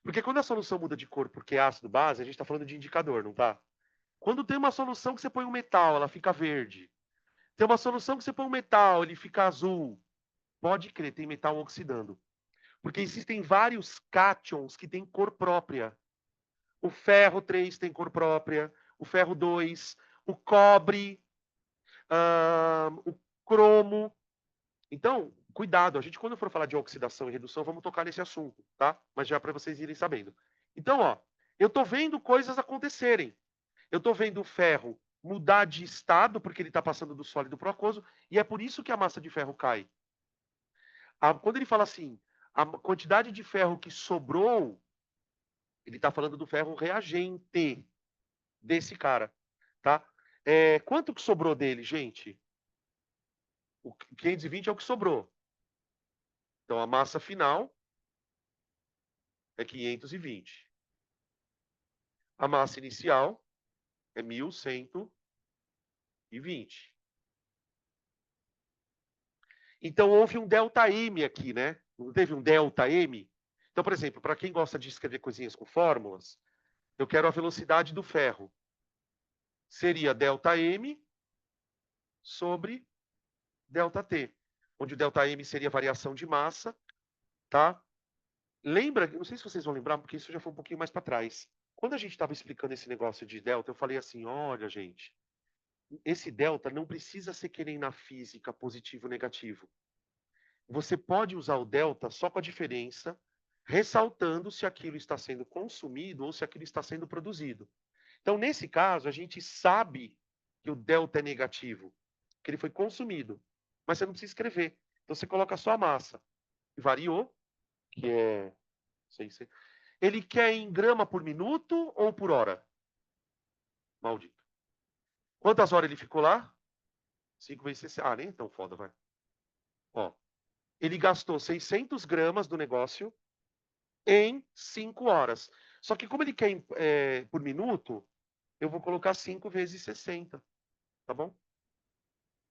Porque quando a solução muda de cor porque é ácido base, a gente está falando de indicador, não tá? Quando tem uma solução que você põe um metal, ela fica verde. Tem uma solução que você põe um metal, ele fica azul. Pode crer, tem metal oxidando. Porque existem vários cátions que têm cor própria. O ferro 3 tem cor própria, o ferro 2, o cobre, o cromo. Então, cuidado, a gente quando for falar de oxidação e redução, vamos tocar nesse assunto, tá? Mas já para vocês irem sabendo. Então, ó, eu estou vendo coisas acontecerem. Eu estou vendo o ferro mudar de estado, porque ele está passando do sólido para o aquoso, e é por isso que a massa de ferro cai. Quando ele fala assim, a quantidade de ferro que sobrou, ele está falando do ferro reagente desse cara, tá? Quanto que sobrou dele, gente? O 520 é o que sobrou. Então, a massa final é 520. A massa inicial é 1120. Então, houve um delta M aqui, né? Não teve um delta M? Então, por exemplo, para quem gosta de escrever coisinhas com fórmulas, eu quero a velocidade do ferro. Seria delta M sobre delta T, onde o delta M seria a variação de massa, tá? Lembra, não sei se vocês vão lembrar, porque isso já foi um pouquinho mais para trás. Quando a gente estava explicando esse negócio de delta, eu falei assim, olha, gente, esse delta não precisa ser que nem na física positivo ou negativo. Você pode usar o delta só com a diferença, ressaltando se aquilo está sendo consumido ou se aquilo está sendo produzido. Então, nesse caso, a gente sabe que o delta é negativo, que ele foi consumido, mas você não precisa escrever. Então, você coloca só a massa. Variou, que é... Ele quer em grama por minuto ou por hora? Maldito. Quantas horas ele ficou lá? 5 vezes 60. Ah, nem é tão foda, vai. Ó, ele gastou 600 gramas do negócio em 5 horas. Só que como ele quer por minuto, eu vou colocar 5 vezes 60. Tá bom?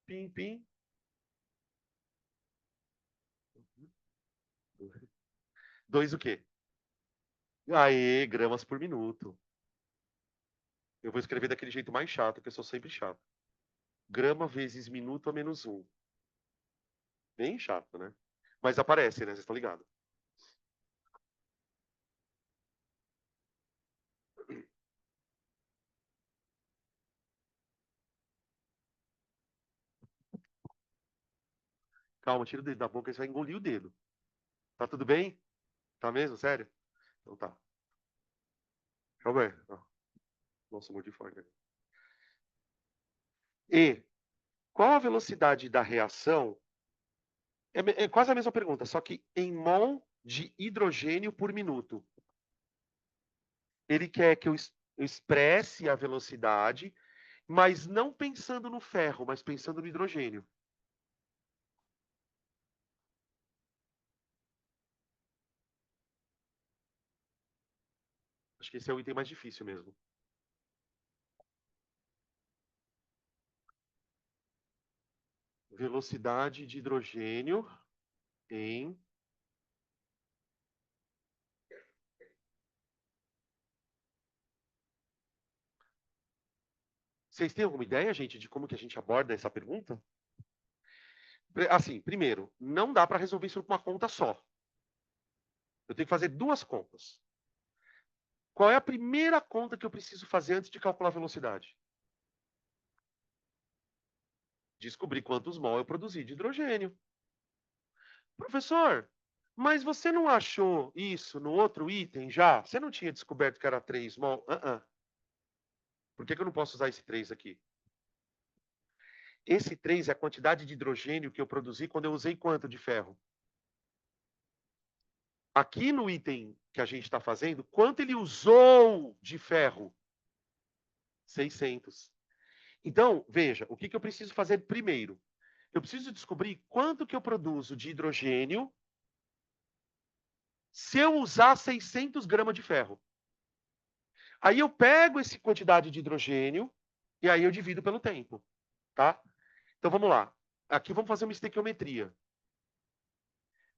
Pim, pim. Dois o quê? Aê, gramas por minuto. Eu vou escrever daquele jeito mais chato, que eu sou sempre chato. Grama vezes minuto a menos 1. Bem chato, né? Mas aparece, né? Vocês estão ligados. Calma, tira o dedo da boca, você vai engolir o dedo. Tá tudo bem? Tá mesmo? Sério? Então tá. Calma aí. Nossa, mordi forte. Né? E qual a velocidade da reação? É quase a mesma pergunta, só que em mol de hidrogênio por minuto. Ele quer que eu expresse a velocidade, mas não pensando no ferro, mas pensando no hidrogênio. Acho que esse é o item mais difícil mesmo. Velocidade de hidrogênio em... Vocês têm alguma ideia, gente, de como que a gente aborda essa pergunta? Assim, primeiro, não dá para resolver isso com uma conta só. Eu tenho que fazer duas contas. Qual é a primeira conta que eu preciso fazer antes de calcular a velocidade? Descobrir quantos mol eu produzi de hidrogênio. Professor, Mas você não achou isso no outro item já? Você não tinha descoberto que era 3 mol? Por que que eu não posso usar esse 3 aqui? Esse 3 é a quantidade de hidrogênio que eu produzi quando eu usei quanto de ferro? Aqui no item que a gente está fazendo, quanto ele usou de ferro? 600. Então, veja, o que que eu preciso fazer primeiro? Eu preciso descobrir quanto que eu produzo de hidrogênio se eu usar 600 gramas de ferro. Aí eu pego essa quantidade de hidrogênio e aí eu divido pelo tempo, tá? Então vamos lá. Aqui vamos fazer uma estequiometria.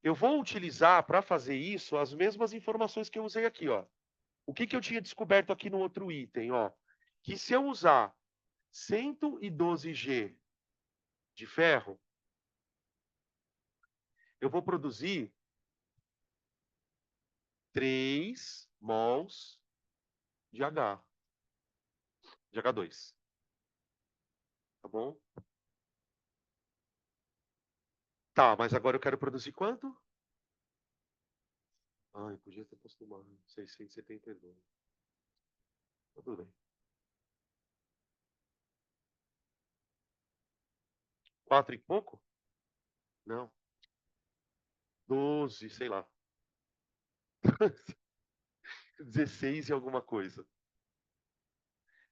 Eu vou utilizar para fazer isso as mesmas informações que eu usei aqui, ó. O que que eu tinha descoberto aqui no outro item, ó? Que se eu usar 112G de ferro, eu vou produzir 3 mols de H2, tá bom? Tá, mas agora eu quero produzir quanto? Ai, podia ter posto uma 672. Tá tudo bem. 4 e pouco? Não. 12, sei lá. 16 e alguma coisa.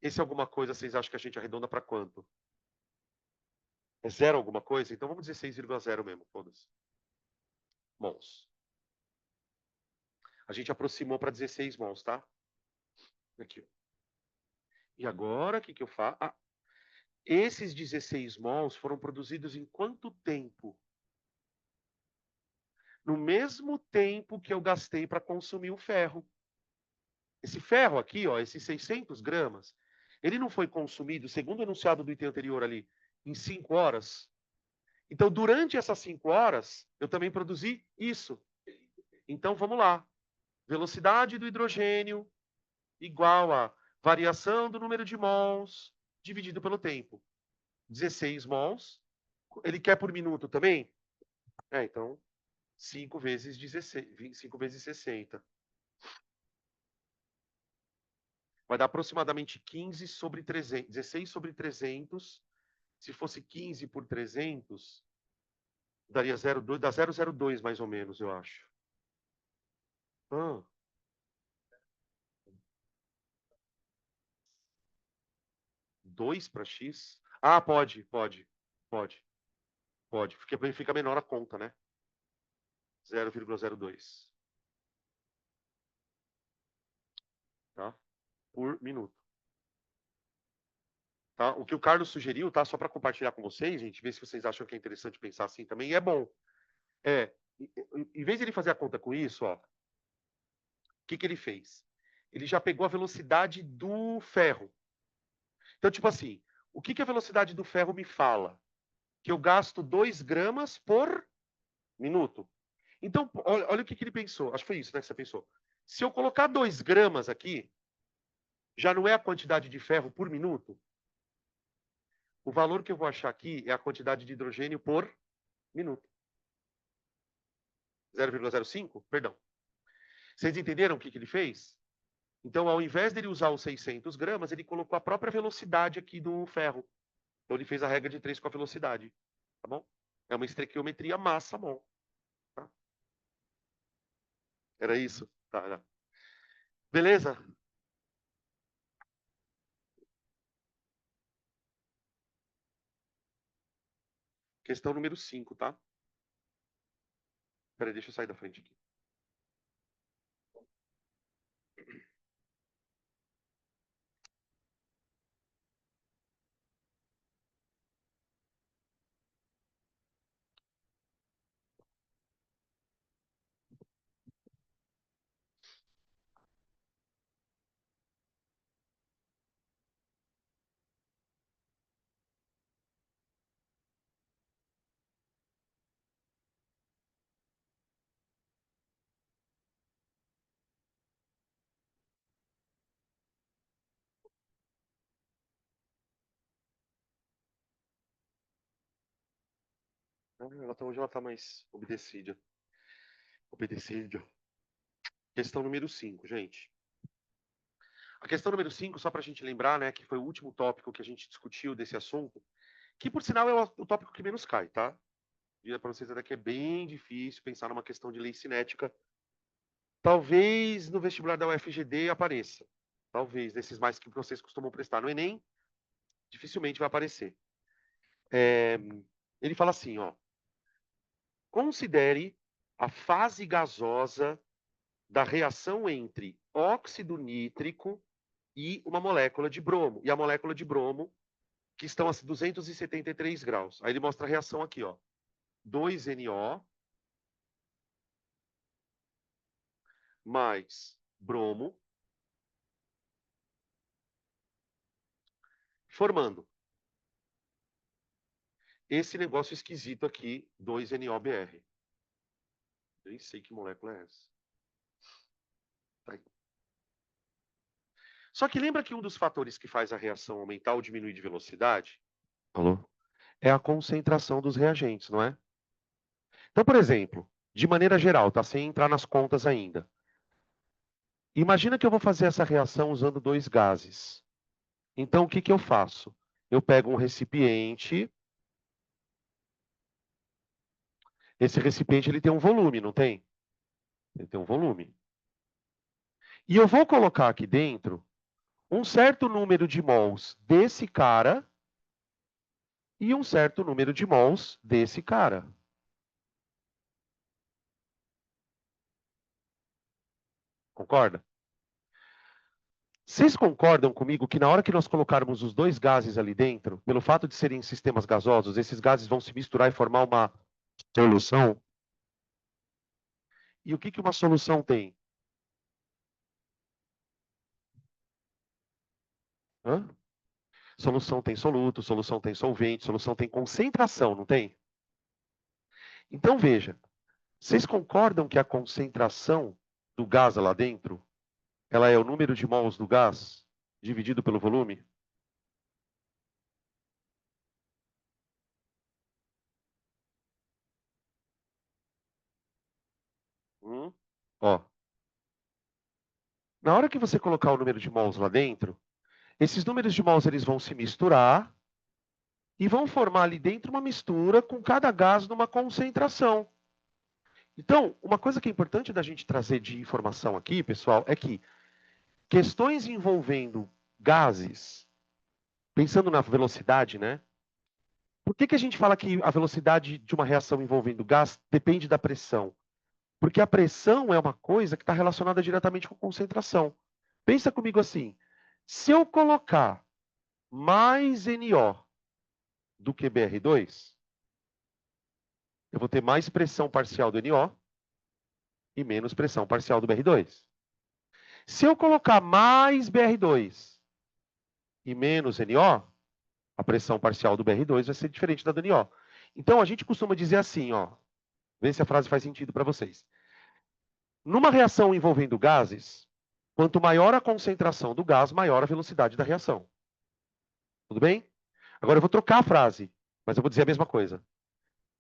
Esse alguma coisa, vocês acham que a gente arredonda para quanto? É zero alguma coisa? Então vamos dizer 6,0 mesmo, foda-se. Mols. A gente aproximou para 16 mols, tá? Aqui, ó. E agora, o que que eu faço? Ah, esses 16 mols foram produzidos em quanto tempo? No mesmo tempo que eu gastei para consumir o ferro. Esse ferro aqui, ó, esses 600 gramas, ele não foi consumido, segundo o enunciado do item anterior ali, em 5 horas. Então, durante essas 5 horas, eu também produzi isso. Então, vamos lá. Velocidade do hidrogênio igual a variação do número de mols dividido pelo tempo. 16 mols. Ele quer por minuto também? Então, 5 vezes 16, 25 vezes 60. Vai dar aproximadamente 15 sobre 300, 16 sobre 300. Se fosse 15 por 300, daria 0,2, dá 0,02 mais ou menos, eu acho. Ah, 2 para x? Ah, pode, pode. Fica menor a conta, né? 0,02, tá? Por minuto. Tá? O que o Carlos sugeriu, tá? Só para compartilhar com vocês, gente, ver se vocês acham que é interessante pensar assim também. E é bom. É, em vez de ele fazer a conta com isso, ó, o que que ele fez? Ele já pegou a velocidade do ferro. Então, tipo assim, o que que a velocidade do ferro me fala? Que eu gasto 2 gramas por minuto. Então, olha o que que ele pensou. Acho que foi isso, né, que você pensou. Se eu colocar 2 gramas aqui, já não é a quantidade de ferro por minuto? O valor que eu vou achar aqui é a quantidade de hidrogênio por minuto. 0,05? Perdão. Vocês entenderam o que que ele fez? Então, ao invés dele usar os 600 gramas, ele colocou a própria velocidade aqui do ferro. Então, ele fez a regra de 3 com a velocidade. Tá bom? É uma estequiometria massa-mol. Tá? Era isso? Tá. Beleza? Questão número 5, tá? Peraí, deixa eu sair da frente aqui. Hoje ela tá mais obedecida. Obedecível. Questão número 5, gente. A questão número 5, só para a gente lembrar, né, que foi o último tópico que a gente discutiu desse assunto, que por sinal é o tópico que menos cai, tá? Diria para vocês até que é bem difícil pensar numa questão de lei cinética. Talvez no vestibular da UFGD apareça. Talvez, desses mais que vocês costumam prestar no Enem, dificilmente vai aparecer. Ele fala assim, ó. Considere a fase gasosa da reação entre óxido nítrico e uma molécula de bromo. E a molécula de bromo, que estão a 273 graus. Aí ele mostra a reação aqui, ó. 2NO mais bromo, formando esse negócio esquisito aqui, 2NOBr. Nem sei que molécula é essa. Tá aí. Só que lembra que um dos fatores que faz a reação aumentar ou diminuir de velocidade? Alô? É a concentração dos reagentes, não é? Então, por exemplo, de maneira geral, tá? Sem entrar nas contas ainda. Imagina que eu vou fazer essa reação usando dois gases. Então, o que que eu faço? Eu pego um recipiente. Esse recipiente ele tem um volume, não tem? Ele tem um volume. E eu vou colocar aqui dentro um certo número de mols desse cara e um certo número de mols desse cara. Concorda? Vocês concordam comigo que na hora que nós colocarmos os dois gases ali dentro, pelo fato de serem sistemas gasosos, esses gases vão se misturar e formar uma solução? E o que que uma solução tem? Hã? Solução tem soluto, solução tem solvente, solução tem concentração, não tem? Então veja, vocês concordam que a concentração do gás lá dentro, ela é o número de mols do gás dividido pelo volume? Ó, na hora que você colocar o número de mols lá dentro, esses números de mols eles vão se misturar e vão formar ali dentro uma mistura com cada gás numa concentração. Então, uma coisa que é importante da gente trazer de informação aqui, pessoal, é que questões envolvendo gases, pensando na velocidade, né? Por que que a gente fala que a velocidade de uma reação envolvendo gás depende da pressão? Porque a pressão é uma coisa que está relacionada diretamente com concentração. Pensa comigo assim, se eu colocar mais NO do que BR2, eu vou ter mais pressão parcial do NO e menos pressão parcial do BR2. Se eu colocar mais BR2 e menos NO, a pressão parcial do BR2 vai ser diferente da do NO. Então, a gente costuma dizer assim, ó, vê se a frase faz sentido para vocês. Numa reação envolvendo gases, quanto maior a concentração do gás, maior a velocidade da reação. Tudo bem? Agora eu vou trocar a frase, mas eu vou dizer a mesma coisa.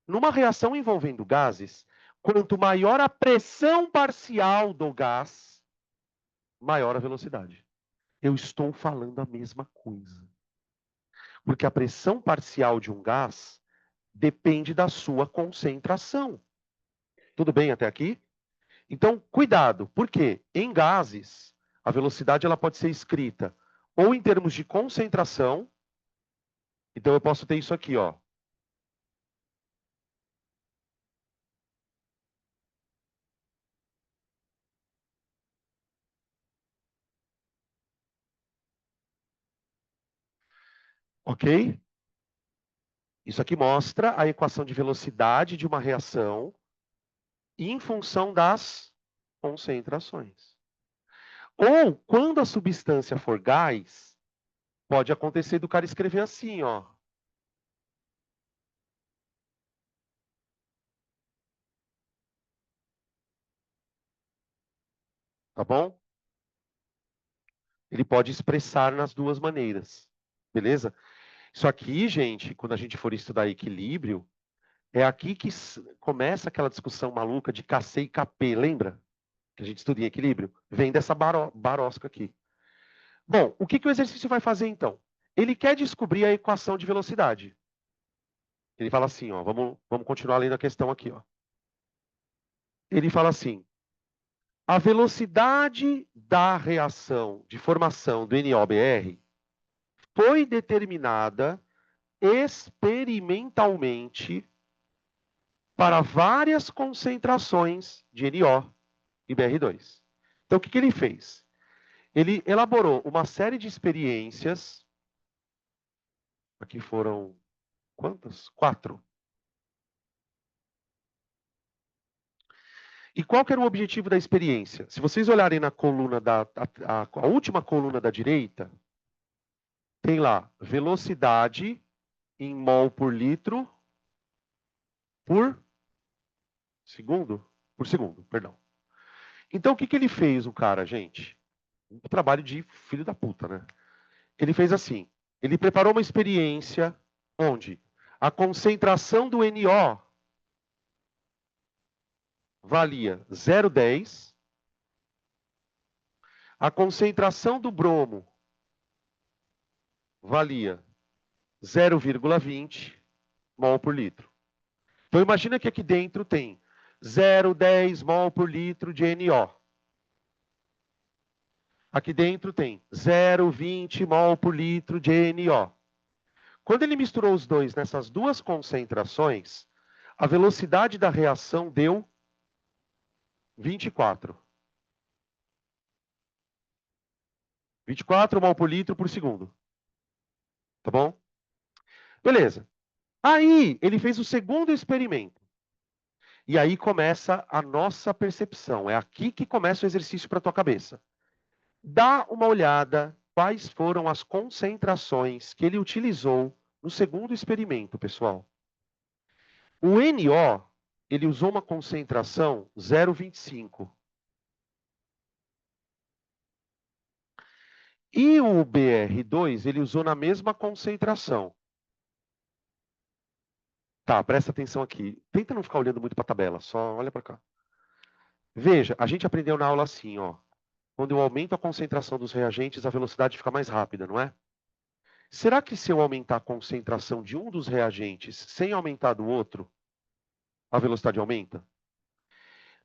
Numa reação envolvendo gases, quanto maior a pressão parcial do gás, maior a velocidade. Eu estou falando a mesma coisa. Porque a pressão parcial de um gás depende da sua concentração. Tudo bem até aqui? Então, cuidado, porque em gases, a velocidade ela pode ser escrita ou em termos de concentração. Então, eu posso ter isso aqui, ó. Ok? Isso aqui mostra a equação de velocidade de uma reação em função das concentrações. Ou, quando a substância for gás, pode acontecer do cara escrever assim, ó. Tá bom? Ele pode expressar nas duas maneiras. Beleza? Isso aqui, gente, quando a gente for estudar equilíbrio, É aqui que começa aquela discussão maluca de KC e KP, lembra? Que a gente estuda em equilíbrio? Vem dessa barosca aqui. Bom, o que o exercício vai fazer então? Ele quer descobrir a equação de velocidade. Ele fala assim, ó, vamos continuar lendo a questão aqui, ó. Ele fala assim: a velocidade da reação de formação do NOBR foi determinada experimentalmente para várias concentrações de NO e BR2. Então, o que ele fez? Ele elaborou uma série de experiências. Aqui foram quantas? 4. E qual que era o objetivo da experiência? Se vocês olharem na coluna a última coluna da direita, tem lá velocidade em mol por litro por segundo? Por segundo, perdão. Então, o que ele fez, o cara, gente? Um trabalho de filho da puta, né? Ele fez assim, ele preparou uma experiência onde a concentração do NO valia 0,10, a concentração do bromo valia 0,20 mol por litro. Então imagina que aqui dentro tem 0,10 mol por litro de NO. Aqui dentro tem 0,20 mol por litro de NO. Quando ele misturou os dois nessas duas concentrações, a velocidade da reação deu 24. 24 mol por litro por segundo. Tá bom? Beleza. Aí ele fez o segundo experimento. E aí começa a nossa percepção. É aqui que começa o exercício para a tua cabeça. Dá uma olhada quais foram as concentrações que ele utilizou no segundo experimento, pessoal. O NO, ele usou uma concentração 0,25. E o BR2, ele usou na mesma concentração. Tá, presta atenção aqui. Tenta não ficar olhando muito para a tabela, só olha para cá. Veja, a gente aprendeu na aula assim, ó. Quando eu aumento a concentração dos reagentes, a velocidade fica mais rápida, não é? Será que se eu aumentar a concentração de um dos reagentes sem aumentar do outro, a velocidade aumenta?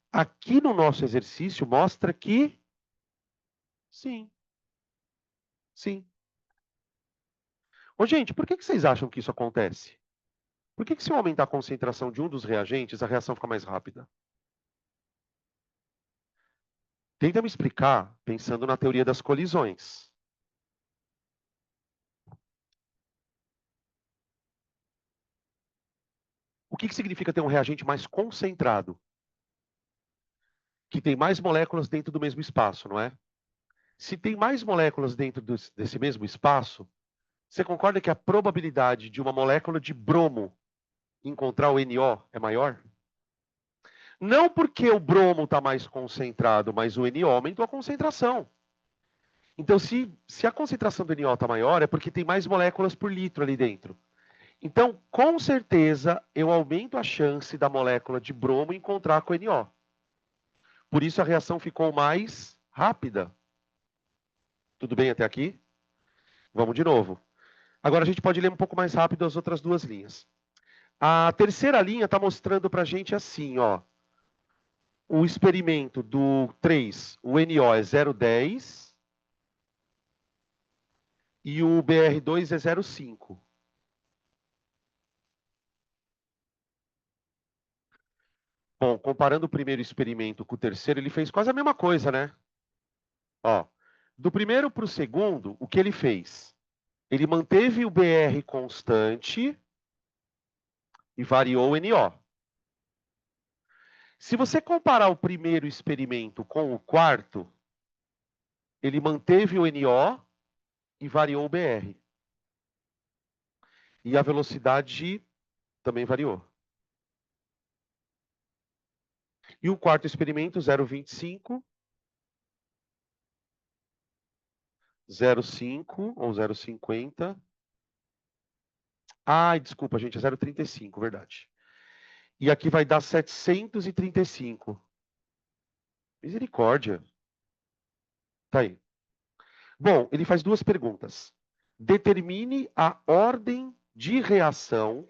Aqui no nosso exercício mostra que sim, sim. Ô, gente, por que vocês acham que isso acontece? Por que se eu aumentar a concentração de um dos reagentes, a reação fica mais rápida? Tenta me explicar pensando na teoria das colisões. O que significa ter um reagente mais concentrado? Que tem mais moléculas dentro do mesmo espaço, não é? Se tem mais moléculas dentro desse mesmo espaço, você concorda que a probabilidade de uma molécula de bromo encontrar o NO é maior? Não porque o bromo está mais concentrado, mas o NO aumentou a concentração. Então, se a concentração do NO está maior, é porque tem mais moléculas por litro ali dentro. Então, com certeza, eu aumento a chance da molécula de bromo encontrar com o NO. Por isso, a reação ficou mais rápida. Tudo bem até aqui? Vamos de novo. Agora, a gente pode ler um pouco mais rápido as outras duas linhas. A terceira linha está mostrando para a gente assim, ó. O experimento do 3, o NO é 0,10 e o BR2 é 0,5. Bom, comparando o primeiro experimento com o terceiro, ele fez quase a mesma coisa, né? Ó, do primeiro para o segundo, o que ele fez? Ele manteve o BR constante e variou o NO. Se você comparar o primeiro experimento com o quarto, ele manteve o NO e variou o BR. E a velocidade também variou. E o quarto experimento, 0,25, 0,5 ou 0,50. Ai, desculpa, gente, é 0,35, verdade. E aqui vai dar 735. Misericórdia. Tá aí. Bom, ele faz duas perguntas. Determine a ordem de reação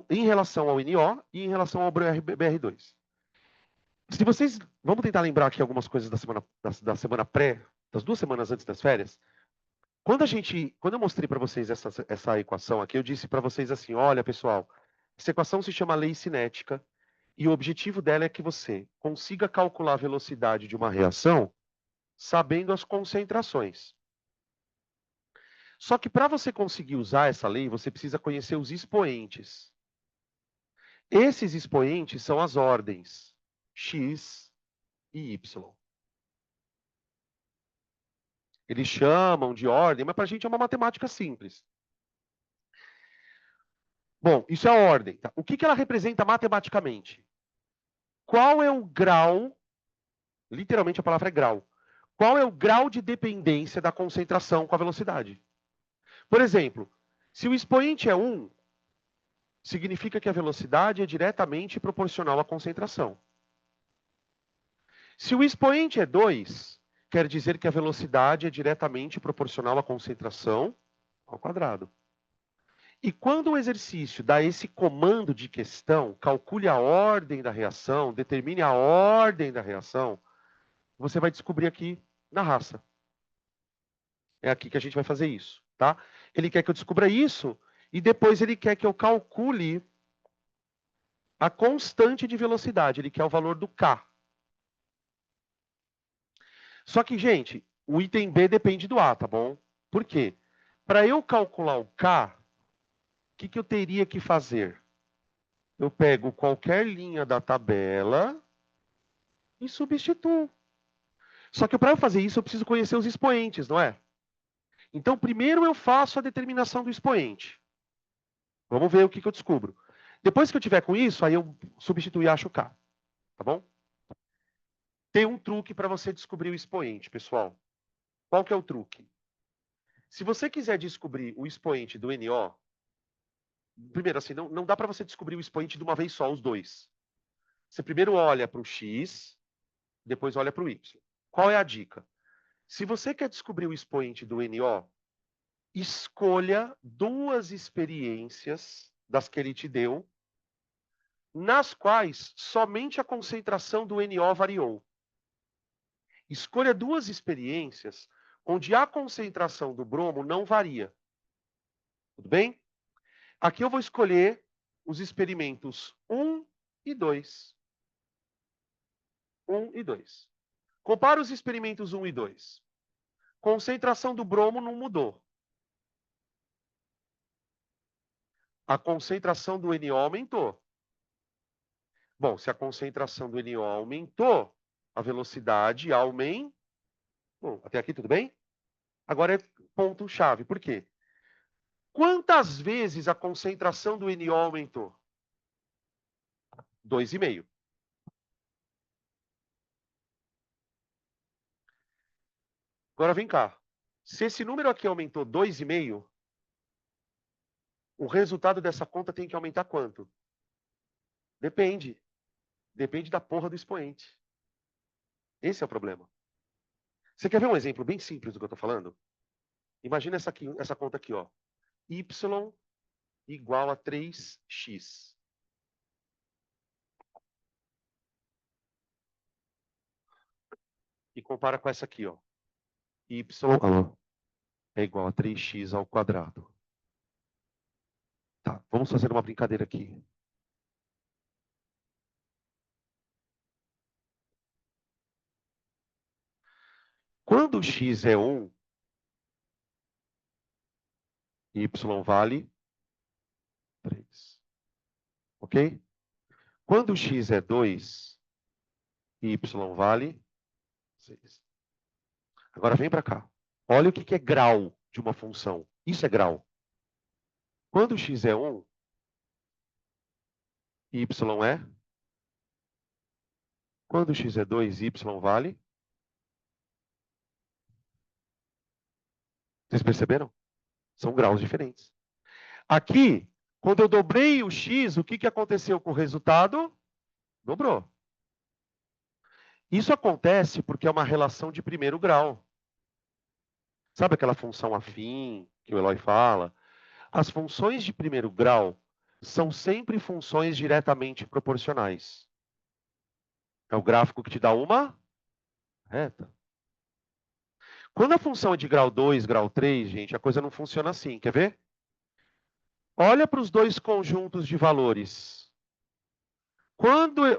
em relação ao NO e em relação ao BR2. Se vocês. Vamos tentar lembrar aqui algumas coisas da semana pré, das 2 semanas antes das férias. Quando eu mostrei para vocês essa equação aqui, eu disse para vocês assim: olha, pessoal, essa equação se chama lei cinética e o objetivo dela é que você consiga calcular a velocidade de uma reação sabendo as concentrações. Só que para você conseguir usar essa lei, você precisa conhecer os expoentes. Esses expoentes são as ordens x e y. Eles chamam de ordem, mas para a gente é uma matemática simples. Bom, isso é a ordem. Tá? O que ela representa matematicamente? Qual é o grau, literalmente a palavra é grau, qual é o grau de dependência da concentração com a velocidade? Por exemplo, se o expoente é 1, significa que a velocidade é diretamente proporcional à concentração. Se o expoente é 2, quer dizer que a velocidade é diretamente proporcional à concentração ao quadrado. E quando o exercício dá esse comando de questão, calcule a ordem da reação, determine a ordem da reação, você vai descobrir aqui na raça. É aqui que a gente vai fazer isso, tá? Ele quer que eu descubra isso e depois ele quer que eu calcule a constante de velocidade, ele quer o valor do K. Só que, gente, o item B depende do A, tá bom? Por quê? Para eu calcular o K, o que eu teria que fazer? Eu pego qualquer linha da tabela e substituo. Só que para eu fazer isso, eu preciso conhecer os expoentes, não é? Então, primeiro eu faço a determinação do expoente. Vamos ver o que eu descubro. Depois que eu tiver com isso, aí eu substituo e acho K. Tá bom? Tem um truque para você descobrir o expoente, pessoal. Qual que é o truque? Se você quiser descobrir o expoente do NO, primeiro, assim, não dá para você descobrir o expoente de uma vez só, os dois. Você primeiro olha para o X, depois olha para o Y. Qual é a dica? Se você quer descobrir o expoente do NO, escolha duas experiências das que ele te deu, nas quais somente a concentração do NO variou. Escolha duas experiências onde a concentração do bromo não varia. Tudo bem? Aqui eu vou escolher os experimentos 1 e 2. 1 e 2. Compara os experimentos 1 e 2. Concentração do bromo não mudou. A concentração do NO aumentou. Bom, se a concentração do NO aumentou, a velocidade aumentou. Bom, até aqui tudo bem? Agora é ponto-chave. Por quê? Quantas vezes a concentração do NO aumentou? 2,5. Agora vem cá. Se esse número aqui aumentou 2,5, o resultado dessa conta tem que aumentar quanto? Depende. Depende da porra do expoente. Esse é o problema. Você quer ver um exemplo bem simples do que eu estou falando? Imagina essa conta aqui, ó. Y igual a 3x. E compara com essa aqui, ó. Y é igual a 3x ao quadrado. Tá, vamos fazer uma brincadeira aqui. Quando x é 1, y vale 3. Ok? Quando x é 2, y vale 6. Agora vem para cá. Olha o que é grau de uma função. Isso é grau. Quando x é 1, y é. Quando x é 2, y vale. Vocês perceberam? São graus diferentes. Aqui, Quando eu dobrei o x, o que aconteceu com o resultado? Dobrou. Isso acontece porque é uma relação de primeiro grau. Sabe aquela função afim que o Eloy fala? As funções de primeiro grau são sempre funções diretamente proporcionais. É o gráfico que te dá uma reta. Quando a função é de grau 2, grau 3, gente, a coisa não funciona assim. Quer ver? Olha para os dois conjuntos de valores.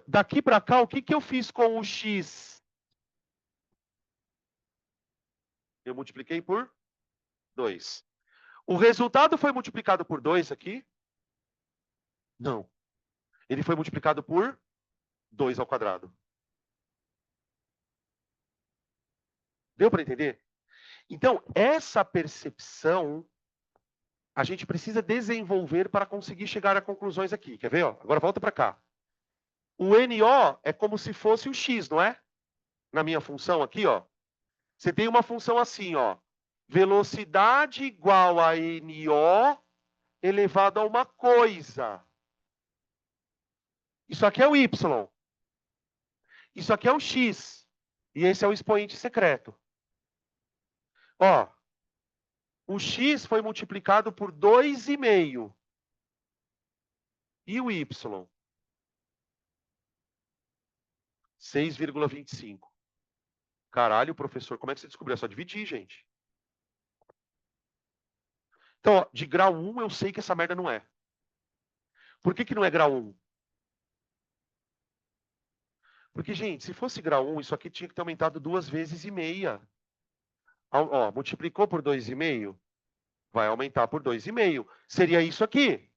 Daqui para cá, o que eu fiz com o x? Eu multipliquei por 2. O resultado foi multiplicado por 2 aqui? Não. Ele foi multiplicado por 2 ao quadrado. Deu para entender? Então, essa percepção a gente precisa desenvolver para conseguir chegar a conclusões aqui. Quer ver? Ó? Agora volta para cá. O NO é como se fosse o x, não é? Na minha função aqui, ó. Você tem uma função assim, ó. Velocidade igual a NO elevado a uma coisa. Isso aqui é o Y. Isso aqui é o X. E esse é o expoente secreto. Ó, o X foi multiplicado por 2,5. E o Y? 6,25. Caralho, professor, como é que você descobriu? É só dividir, gente. Então, ó, de grau 1 eu sei que essa merda não é. Por que não é grau 1? Porque, gente, se fosse grau 1, isso aqui tinha que ter aumentado 2 vezes e meia. Ó, multiplicou por 2,5, vai aumentar por 2,5. Seria isso aqui.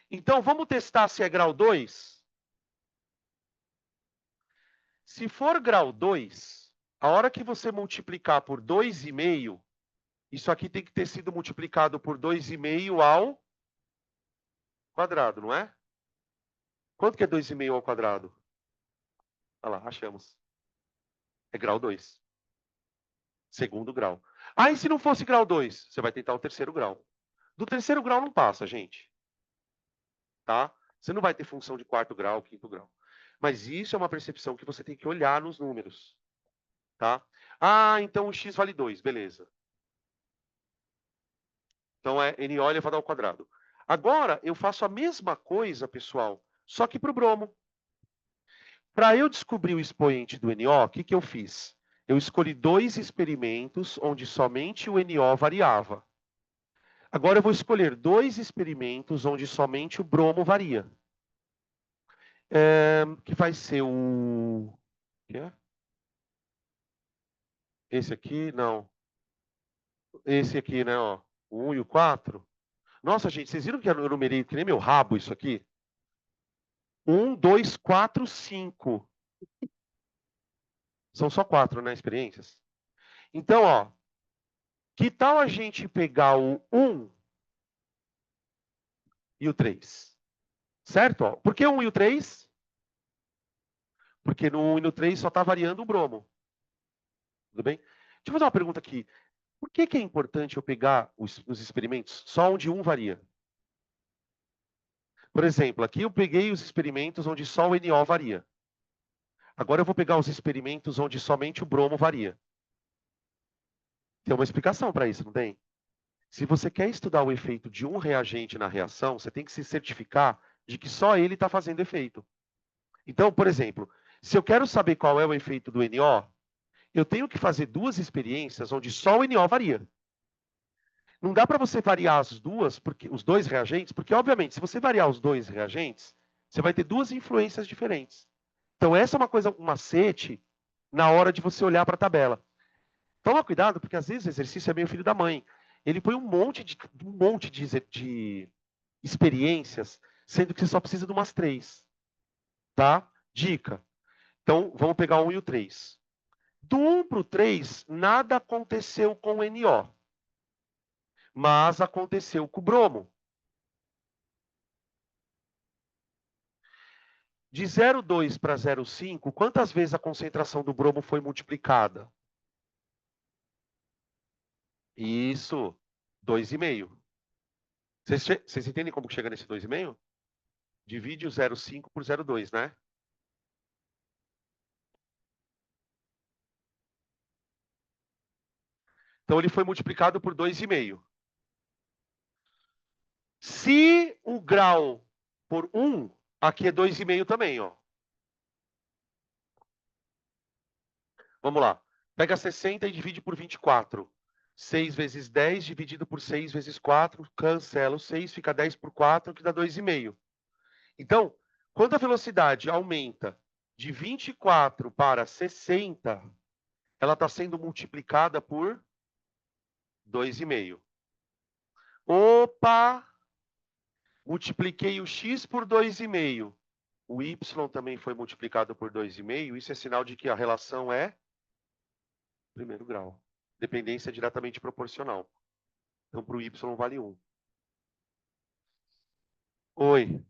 Então, vamos testar se é grau 2? Se for grau 2, a hora que você multiplicar por 2,5, isso aqui tem que ter sido multiplicado por 2,5 ao quadrado, não é? Quanto que é 2,5 ao quadrado? Olha lá, achamos. É grau 2. Segundo grau. Aí, se não fosse grau 2, você vai tentar o terceiro grau. Do terceiro grau não passa, gente. Tá? Você não vai ter função de quarto grau, quinto grau. Mas isso é uma percepção que você tem que olhar nos números. Tá? Ah, então o x vale 2, beleza. Então é NO elevado ao quadrado. Agora, eu faço a mesma coisa, pessoal, só que para o bromo. Para eu descobrir o expoente do NO, o que eu fiz? Eu escolhi 2 experimentos onde somente o NO variava. Agora eu vou escolher 2 experimentos onde somente o bromo varia. Que vai ser o... Que é? Esse aqui, não. Esse aqui, né? Ó, o 1 e o 4. Nossa, gente, vocês viram que eu numerei que nem meu rabo isso aqui? 1, 2, 4, 5. São só 4, né, experiências? Então, ó, que tal a gente pegar o 1 e o 3? Certo? Ó, por que o 1 e o 3? Porque no 1 e no 3 só está variando o bromo. Tudo bem? Deixa eu fazer uma pergunta aqui. Por que é importante eu pegar os experimentos só onde um varia? Por exemplo, aqui eu peguei os experimentos onde só o NO varia. Agora eu vou pegar os experimentos onde somente o bromo varia. Tem uma explicação para isso, não tem? Se você quer estudar o efeito de um reagente na reação, você tem que se certificar de que só ele está fazendo efeito. Então, por exemplo, se eu quero saber qual é o efeito do NO, eu tenho que fazer 2 experiências onde só o NO varia. Não dá para você variar as duas, porque os 2 reagentes, porque obviamente, se você variar os 2 reagentes, você vai ter 2 influências diferentes. Então, essa é uma coisa, um macete na hora de você olhar para a tabela. Toma cuidado, porque às vezes o exercício é meio filho da mãe. Ele põe um monte de experiências, sendo que você só precisa de umas 3. Tá? Dica. Então, vamos pegar o 1 e o 3. Do 1 para o 3, nada aconteceu com o NO. Mas aconteceu com o bromo. De 0,2 para 0,5, quantas vezes a concentração do bromo foi multiplicada? Isso, 2,5. Vocês entendem como que chega nesse 2,5? Divide o 0,5 por 0,2, né? Então, ele foi multiplicado por 2,5. Se o grau por 1, aqui é 2,5 também, ó. Vamos lá. Pega 60 e divide por 24. 6 vezes 10 dividido por 6 vezes 4, cancela o 6, fica 10 por 4, que dá 2,5. Então, quando a velocidade aumenta de 24 para 60, ela está sendo multiplicada por 2,5. Opa! Multipliquei o x por 2,5. O y também foi multiplicado por 2,5. Isso é sinal de que a relação é primeiro grau. Dependência diretamente proporcional. Então, para o y vale 1. Oi.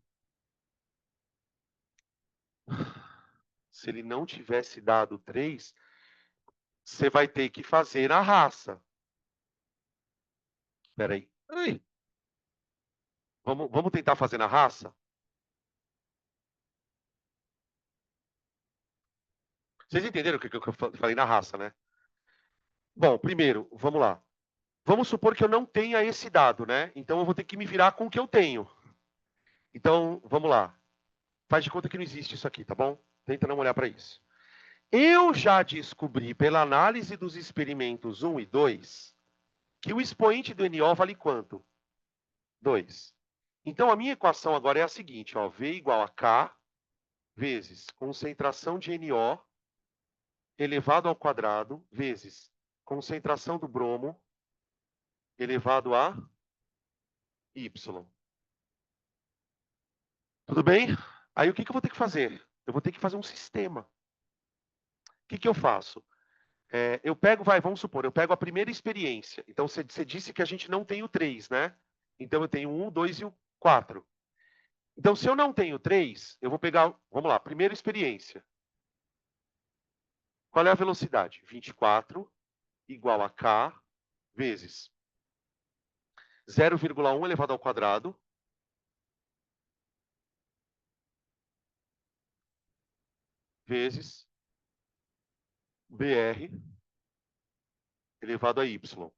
Se ele não tivesse dado 3, você vai ter que fazer a raça. Espera aí. Vamos tentar fazer na raça? Vocês entenderam o que eu falei na raça, né? Bom, primeiro, vamos lá. Vamos supor que eu não tenha esse dado, né? Então eu vou ter que me virar com o que eu tenho. Então, vamos lá. Faz de conta que não existe isso aqui, tá bom? Tenta não olhar para isso. Eu já descobri, pela análise dos experimentos 1 e 2, que o expoente do NO vale quanto? 2. Então, a minha equação agora é a seguinte, ó, V igual a K vezes concentração de NO elevado ao quadrado vezes concentração do bromo elevado a Y. Tudo bem? Aí o que eu vou ter que fazer? Eu vou ter que fazer um sistema. O que eu faço? Eu pego, vamos supor, eu pego a primeira experiência. Então, você disse que a gente não tem o 3, né? Então, eu tenho o 1, 2 e o 4. Então, se eu não tenho 3, eu vou pegar, vamos lá, primeira experiência. Qual é a velocidade? 24 igual a K vezes 0,1 elevado ao quadrado vezes BR elevado a Y.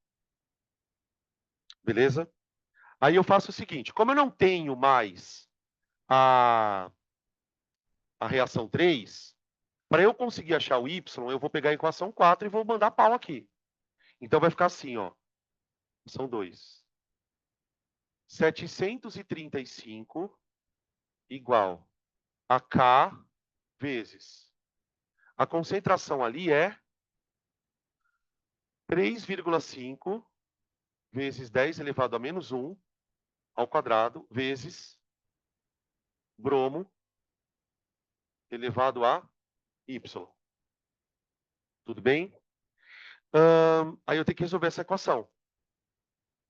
Beleza? Aí eu faço o seguinte, como eu não tenho mais a reação 3, para eu conseguir achar o Y, eu vou pegar a equação 4 e vou mandar pau aqui. Então vai ficar assim, ó. São 2. 735 igual a K vezes. A concentração ali é 3,5 vezes 10 elevado a menos 1 ao quadrado vezes bromo elevado a Y. Tudo bem? Aí eu tenho que resolver essa equação.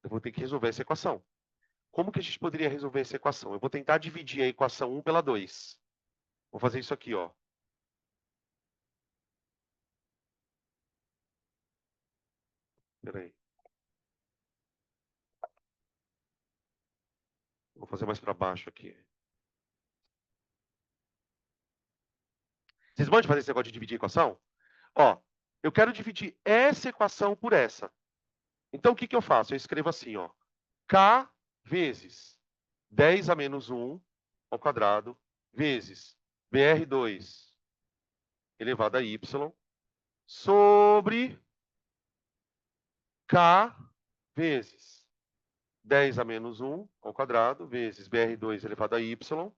Eu vou ter que resolver essa equação. Como que a gente poderia resolver essa equação? Eu vou tentar dividir a equação 1 pela 2. Vou fazer isso aqui, ó. Espera aí. Vou fazer mais para baixo aqui. Vocês podem fazer esse negócio de dividir a equação? Ó, eu quero dividir essa equação por essa. Então, o que eu faço? Eu escrevo assim, ó. K vezes 10 a menos 1 ao quadrado vezes BR2 elevado a Y sobre K vezes 10 a menos 1 ao quadrado vezes BR2 elevado a Y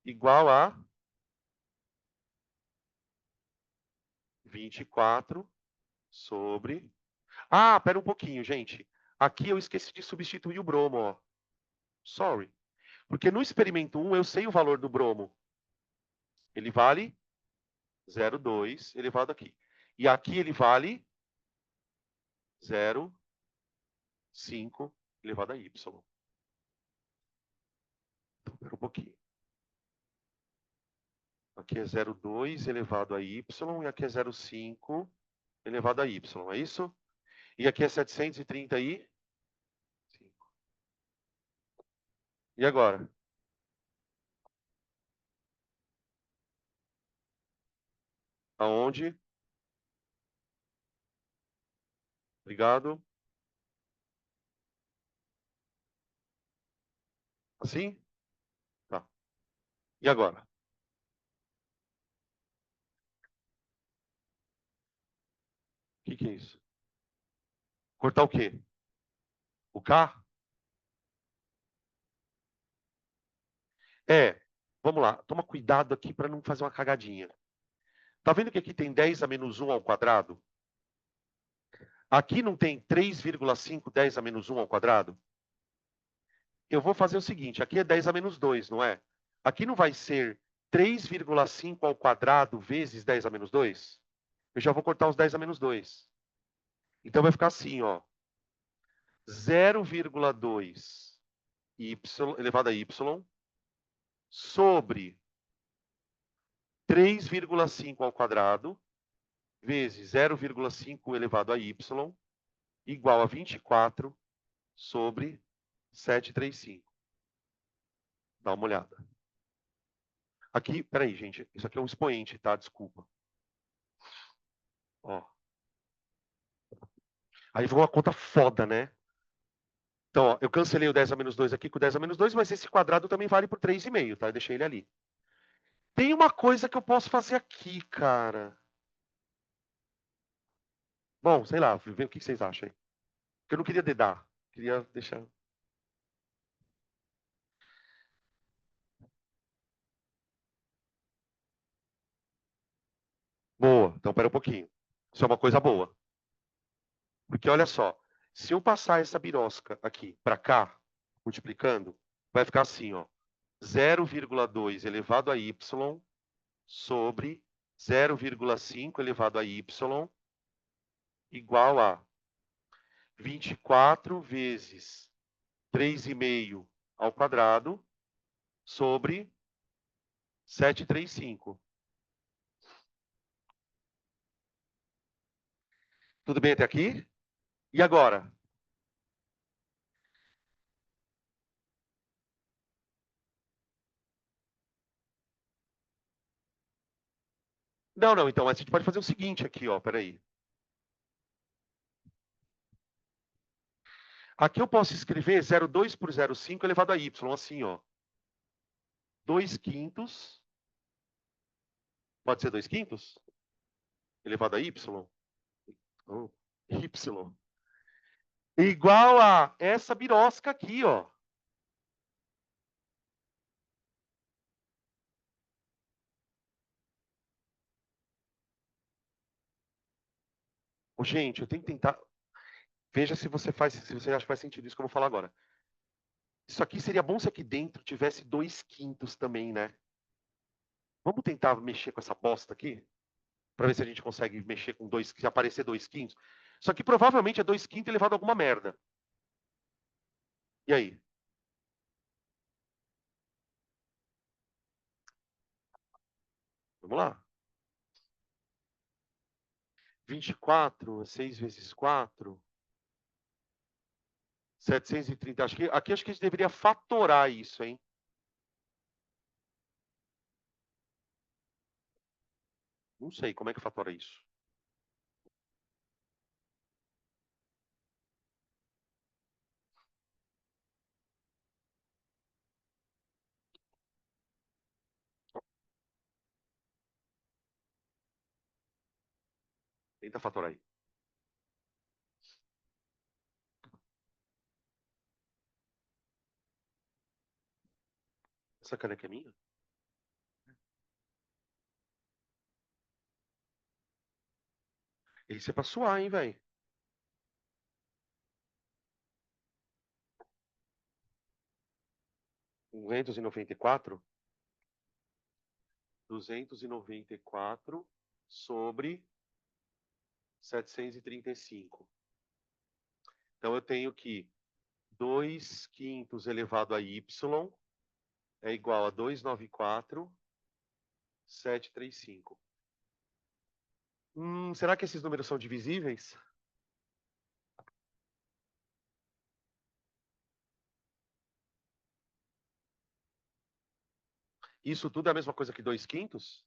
igual a 24 sobre... Ah, pera um pouquinho, gente. Aqui eu esqueci de substituir o bromo, ó. Sorry. Porque no experimento 1 eu sei o valor do bromo. Ele vale 0,2 elevado aqui. E aqui ele vale 0,5 elevado a y. Então, pera um pouquinho. Aqui é 0,2 elevado a y e aqui é 0,5 elevado a y, é isso? E aqui é 735. E agora? Aonde? Obrigado. Assim? Tá. E agora? O que que é isso? Cortar o quê? O K? É. Vamos lá. Toma cuidado aqui para não fazer uma cagadinha. Tá vendo que aqui tem 10 a menos 1 ao quadrado? Aqui não tem 3,5 10 a menos 1 ao quadrado? Eu vou fazer o seguinte, aqui é 10 a menos 2, não é? Aqui não vai ser 3,5 ao quadrado vezes 10 a menos 2? Eu já vou cortar os 10 a menos 2. Então vai ficar assim, ó. 0,2 y elevado a y sobre 3,5 ao quadrado vezes 0,5 elevado a y igual a 24 sobre 735. Dá uma olhada. Aqui, peraí, gente. Isso aqui é um expoente, tá? Desculpa. Ó. Aí ficou uma conta foda, né? Então, ó, eu cancelei o 10 a menos 2 aqui com o 10 a menos 2, mas esse quadrado também vale por 3,5, tá? Eu deixei ele ali. Tem uma coisa que eu posso fazer aqui, cara. Bom, sei lá, vê o que vocês acham aí. Porque eu não queria dedar. Queria deixar. Boa. Então, pera um pouquinho. Isso é uma coisa boa. Porque olha só. Se eu passar essa birosca aqui para cá, multiplicando, vai ficar assim, ó. 0,2 elevado a y sobre 0,5 elevado a y igual a 24 vezes 3,5 ao quadrado sobre 735. Tudo bem até aqui? E agora? Não, não, então a gente pode fazer o seguinte aqui, ó, peraí. Aqui eu posso escrever 0,2 por 0,5 elevado a y, assim, ó. 2 quintos, pode ser 2 quintos? Elevado a y? Oh, y. Igual a essa birosca aqui, ó. Ô, gente, eu tenho que tentar. Veja se você faz, se você acha que faz sentido isso que eu vou falar agora. Isso aqui seria bom se aqui dentro tivesse 2 quintos também, né? Vamos tentar mexer com essa bosta aqui? Para ver se a gente consegue mexer com dois, se aparecer 2 quintos. Isso aqui provavelmente é 2 quintos elevado a alguma merda. E aí? Vamos lá. 24, 6 vezes 4, 730. Aqui acho que a gente deveria fatorar isso, hein? Não sei como é que fatora isso. Tenta fatorar aí. Essa caneca é minha? Isso é pra suar, hein, velho? 294? 294 sobre 735. Então eu tenho que 2 quintos elevado a y é igual a 294, 735. Será que esses números são divisíveis? Isso tudo é a mesma coisa que 2/5?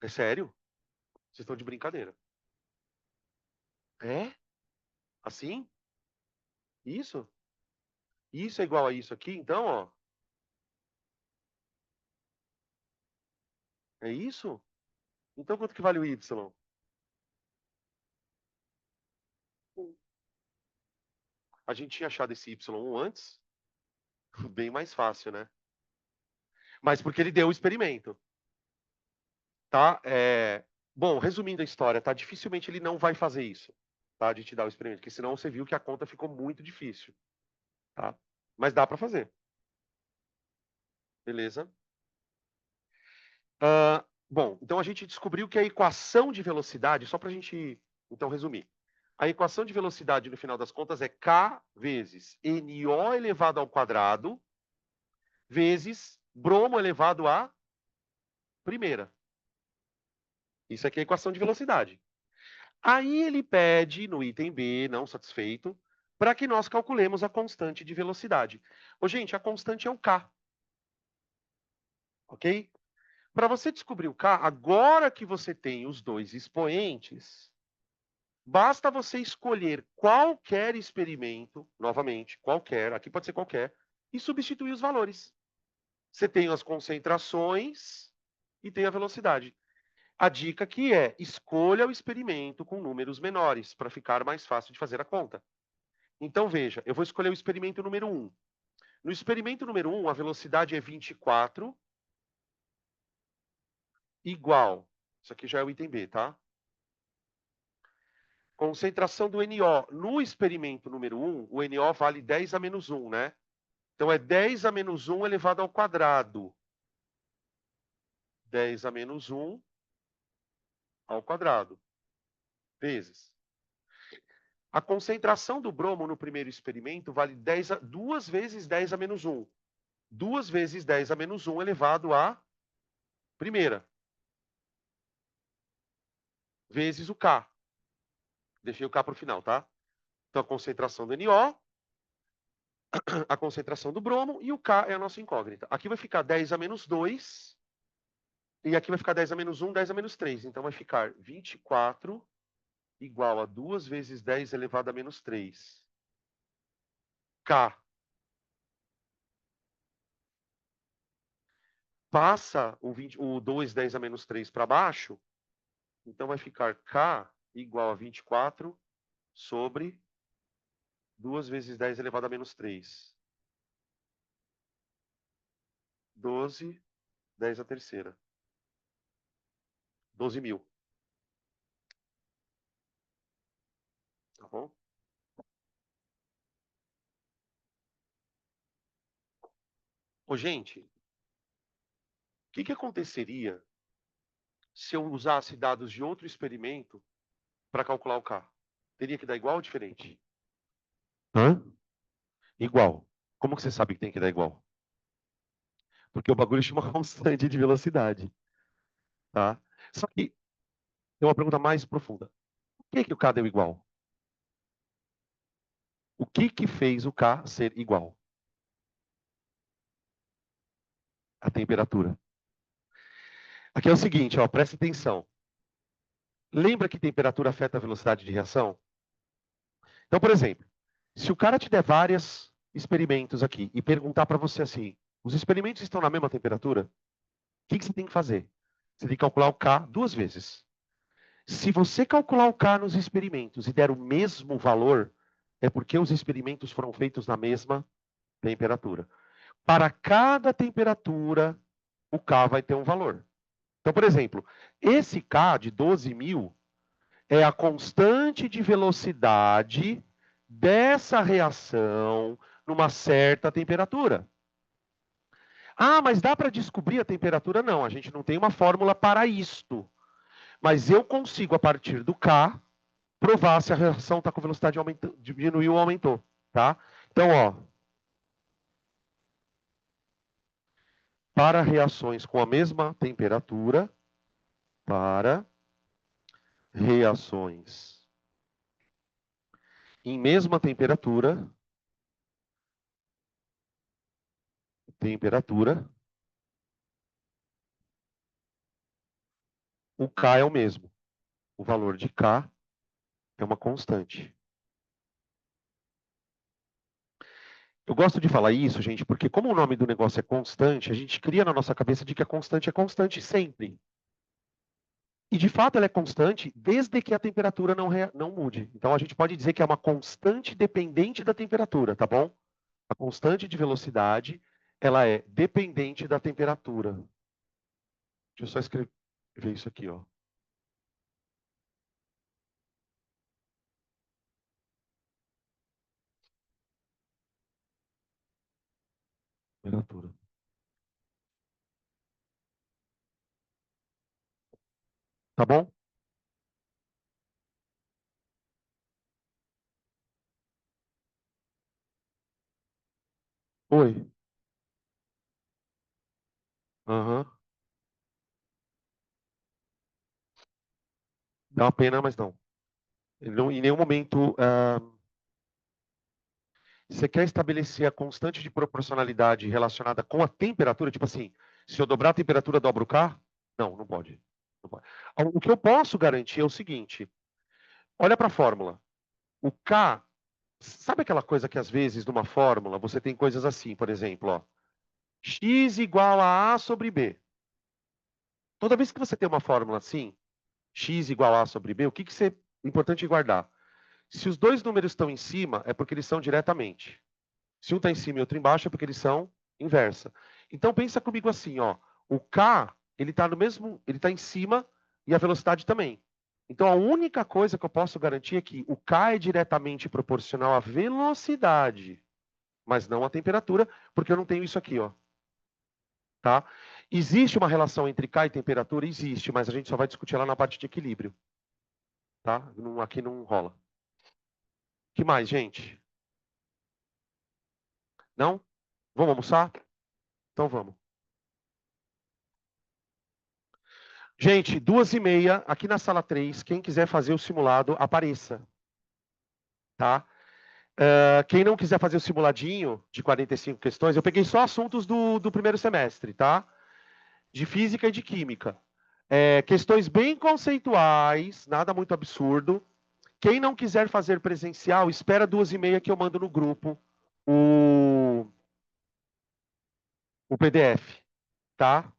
É sério? Vocês estão de brincadeira. É? Assim? Isso? Isso é igual a isso aqui, então, ó. É isso? Então quanto que vale o y? A gente tinha achado esse y1 antes? Bem mais fácil, né? Mas porque ele deu o experimento, tá? Bom, resumindo a história, tá? Dificilmente ele não vai fazer isso, tá? De te dar o experimento, porque senão você viu que a conta ficou muito difícil, tá? Mas dá para fazer, beleza? Bom, então a gente descobriu que a equação de velocidade, só para a gente, então, resumir. A equação de velocidade, no final das contas, é k vezes NO elevado ao quadrado vezes bromo elevado à primeira. Isso aqui é a equação de velocidade. Aí ele pede, no item B, não satisfeito, para que nós calculemos a constante de velocidade. Ô, gente, a constante é o k, ok? Para você descobrir o k, agora que você tem os dois expoentes, basta você escolher qualquer experimento, novamente, qualquer, aqui pode ser qualquer, e substituir os valores. Você tem as concentrações e tem a velocidade. A dica aqui é: escolha o experimento com números menores, para ficar mais fácil de fazer a conta. Então, veja, eu vou escolher o experimento número 1. No experimento número 1, a velocidade é 24 igual. Isso aqui já é o item B, tá? Concentração do NO. No experimento número 1, o NO vale 10 a menos 1, né? Então, é 10 a menos 1 elevado ao quadrado. 10 a menos 1 ao quadrado. Vezes. A concentração do bromo no primeiro experimento vale 2 vezes 10 a menos 1. 2 vezes 10 a menos 1 elevado à primeira. Vezes o K. Deixei o K para o final, tá? Então, a concentração do NO, a concentração do bromo e o K é a nossa incógnita. Aqui vai ficar 10 a menos 2 e aqui vai ficar 10 a menos 1, 10 a menos 3. Então, vai ficar 24 igual a 2 vezes 10 elevado a menos 3. K. Passa o 2, 10 a menos 3 para baixo, então vai ficar K igual a 24 sobre 2 vezes 10 elevado a menos 3. 12, 10 a terceira. 12.000. Tá bom? Ô, gente, o que aconteceria se eu usasse dados de outro experimento para calcular o K? Teria que dar igual ou diferente? Hã? Igual. Como que você sabe que tem que dar igual? Porque o bagulho chama constante de velocidade, tá? Só que tem uma pergunta mais profunda. Por que o K deu igual? O que fez o K ser igual? A temperatura. Aqui é o seguinte, ó, presta atenção. Lembra que temperatura afeta a velocidade de reação? Então, por exemplo, se o cara te der vários experimentos aqui e perguntar para você assim, os experimentos estão na mesma temperatura? O que você tem que fazer? Você tem que calcular o K 2 vezes. Se você calcular o K nos experimentos e der o mesmo valor, é porque os experimentos foram feitos na mesma temperatura. Para cada temperatura, o K vai ter um valor. Então, por exemplo, esse K de 12.000 é a constante de velocidade dessa reação numa certa temperatura. Ah, mas dá para descobrir a temperatura? Não, a gente não tem uma fórmula para isto. Mas eu consigo, a partir do K, provar se a reação está com velocidade diminuiu ou aumentou. Tá? Então, ó, para reações com a mesma temperatura, para reações em mesma temperatura, o K é o mesmo. O valor de K é uma constante. Eu gosto de falar isso, gente, porque como o nome do negócio é constante, a gente cria na nossa cabeça de que a constante é constante sempre. E de fato ela é constante desde que a temperatura não mude. Então a gente pode dizer que é uma constante dependente da temperatura, tá bom? A constante de velocidade, ela é dependente da temperatura. Deixa eu só escrever isso aqui, ó. Temperatura. Tá bom? Oi. Aham. Dá uma pena, mas não. Em nenhum momento você quer estabelecer a constante de proporcionalidade relacionada com a temperatura, tipo assim, se eu dobrar a temperatura, dobro o K? Não, não pode. Não pode. O que eu posso garantir é o seguinte: olha para a fórmula. O K, sabe aquela coisa que às vezes numa fórmula você tem coisas assim, por exemplo, ó, x igual a sobre B. Toda vez que você tem uma fórmula assim, x igual a sobre B, o que é importante guardar? Se os dois números estão em cima, é porque eles são diretamente. Se um está em cima e outro embaixo, é porque eles são inversa. Então pensa comigo assim, ó, o K, ele está no mesmo, ele está em cima e a velocidade também. Então a única coisa que eu posso garantir é que o K é diretamente proporcional à velocidade, mas não à temperatura, porque eu não tenho isso aqui, ó. Tá? Existe uma relação entre K e temperatura? Existe, mas a gente só vai discutir ela na parte de equilíbrio. Tá? Aqui não rola. O que mais, gente? Não? Vamos almoçar? Então vamos. Gente, 2h30, aqui na sala 3, quem quiser fazer o simulado, apareça. Tá? Quem não quiser fazer o simuladinho de 45 questões, eu peguei só assuntos do primeiro semestre, tá? De física e de química. Questões bem conceituais, nada muito absurdo. Quem não quiser fazer presencial, espera 2h30 que eu mando no grupo o PDF, tá?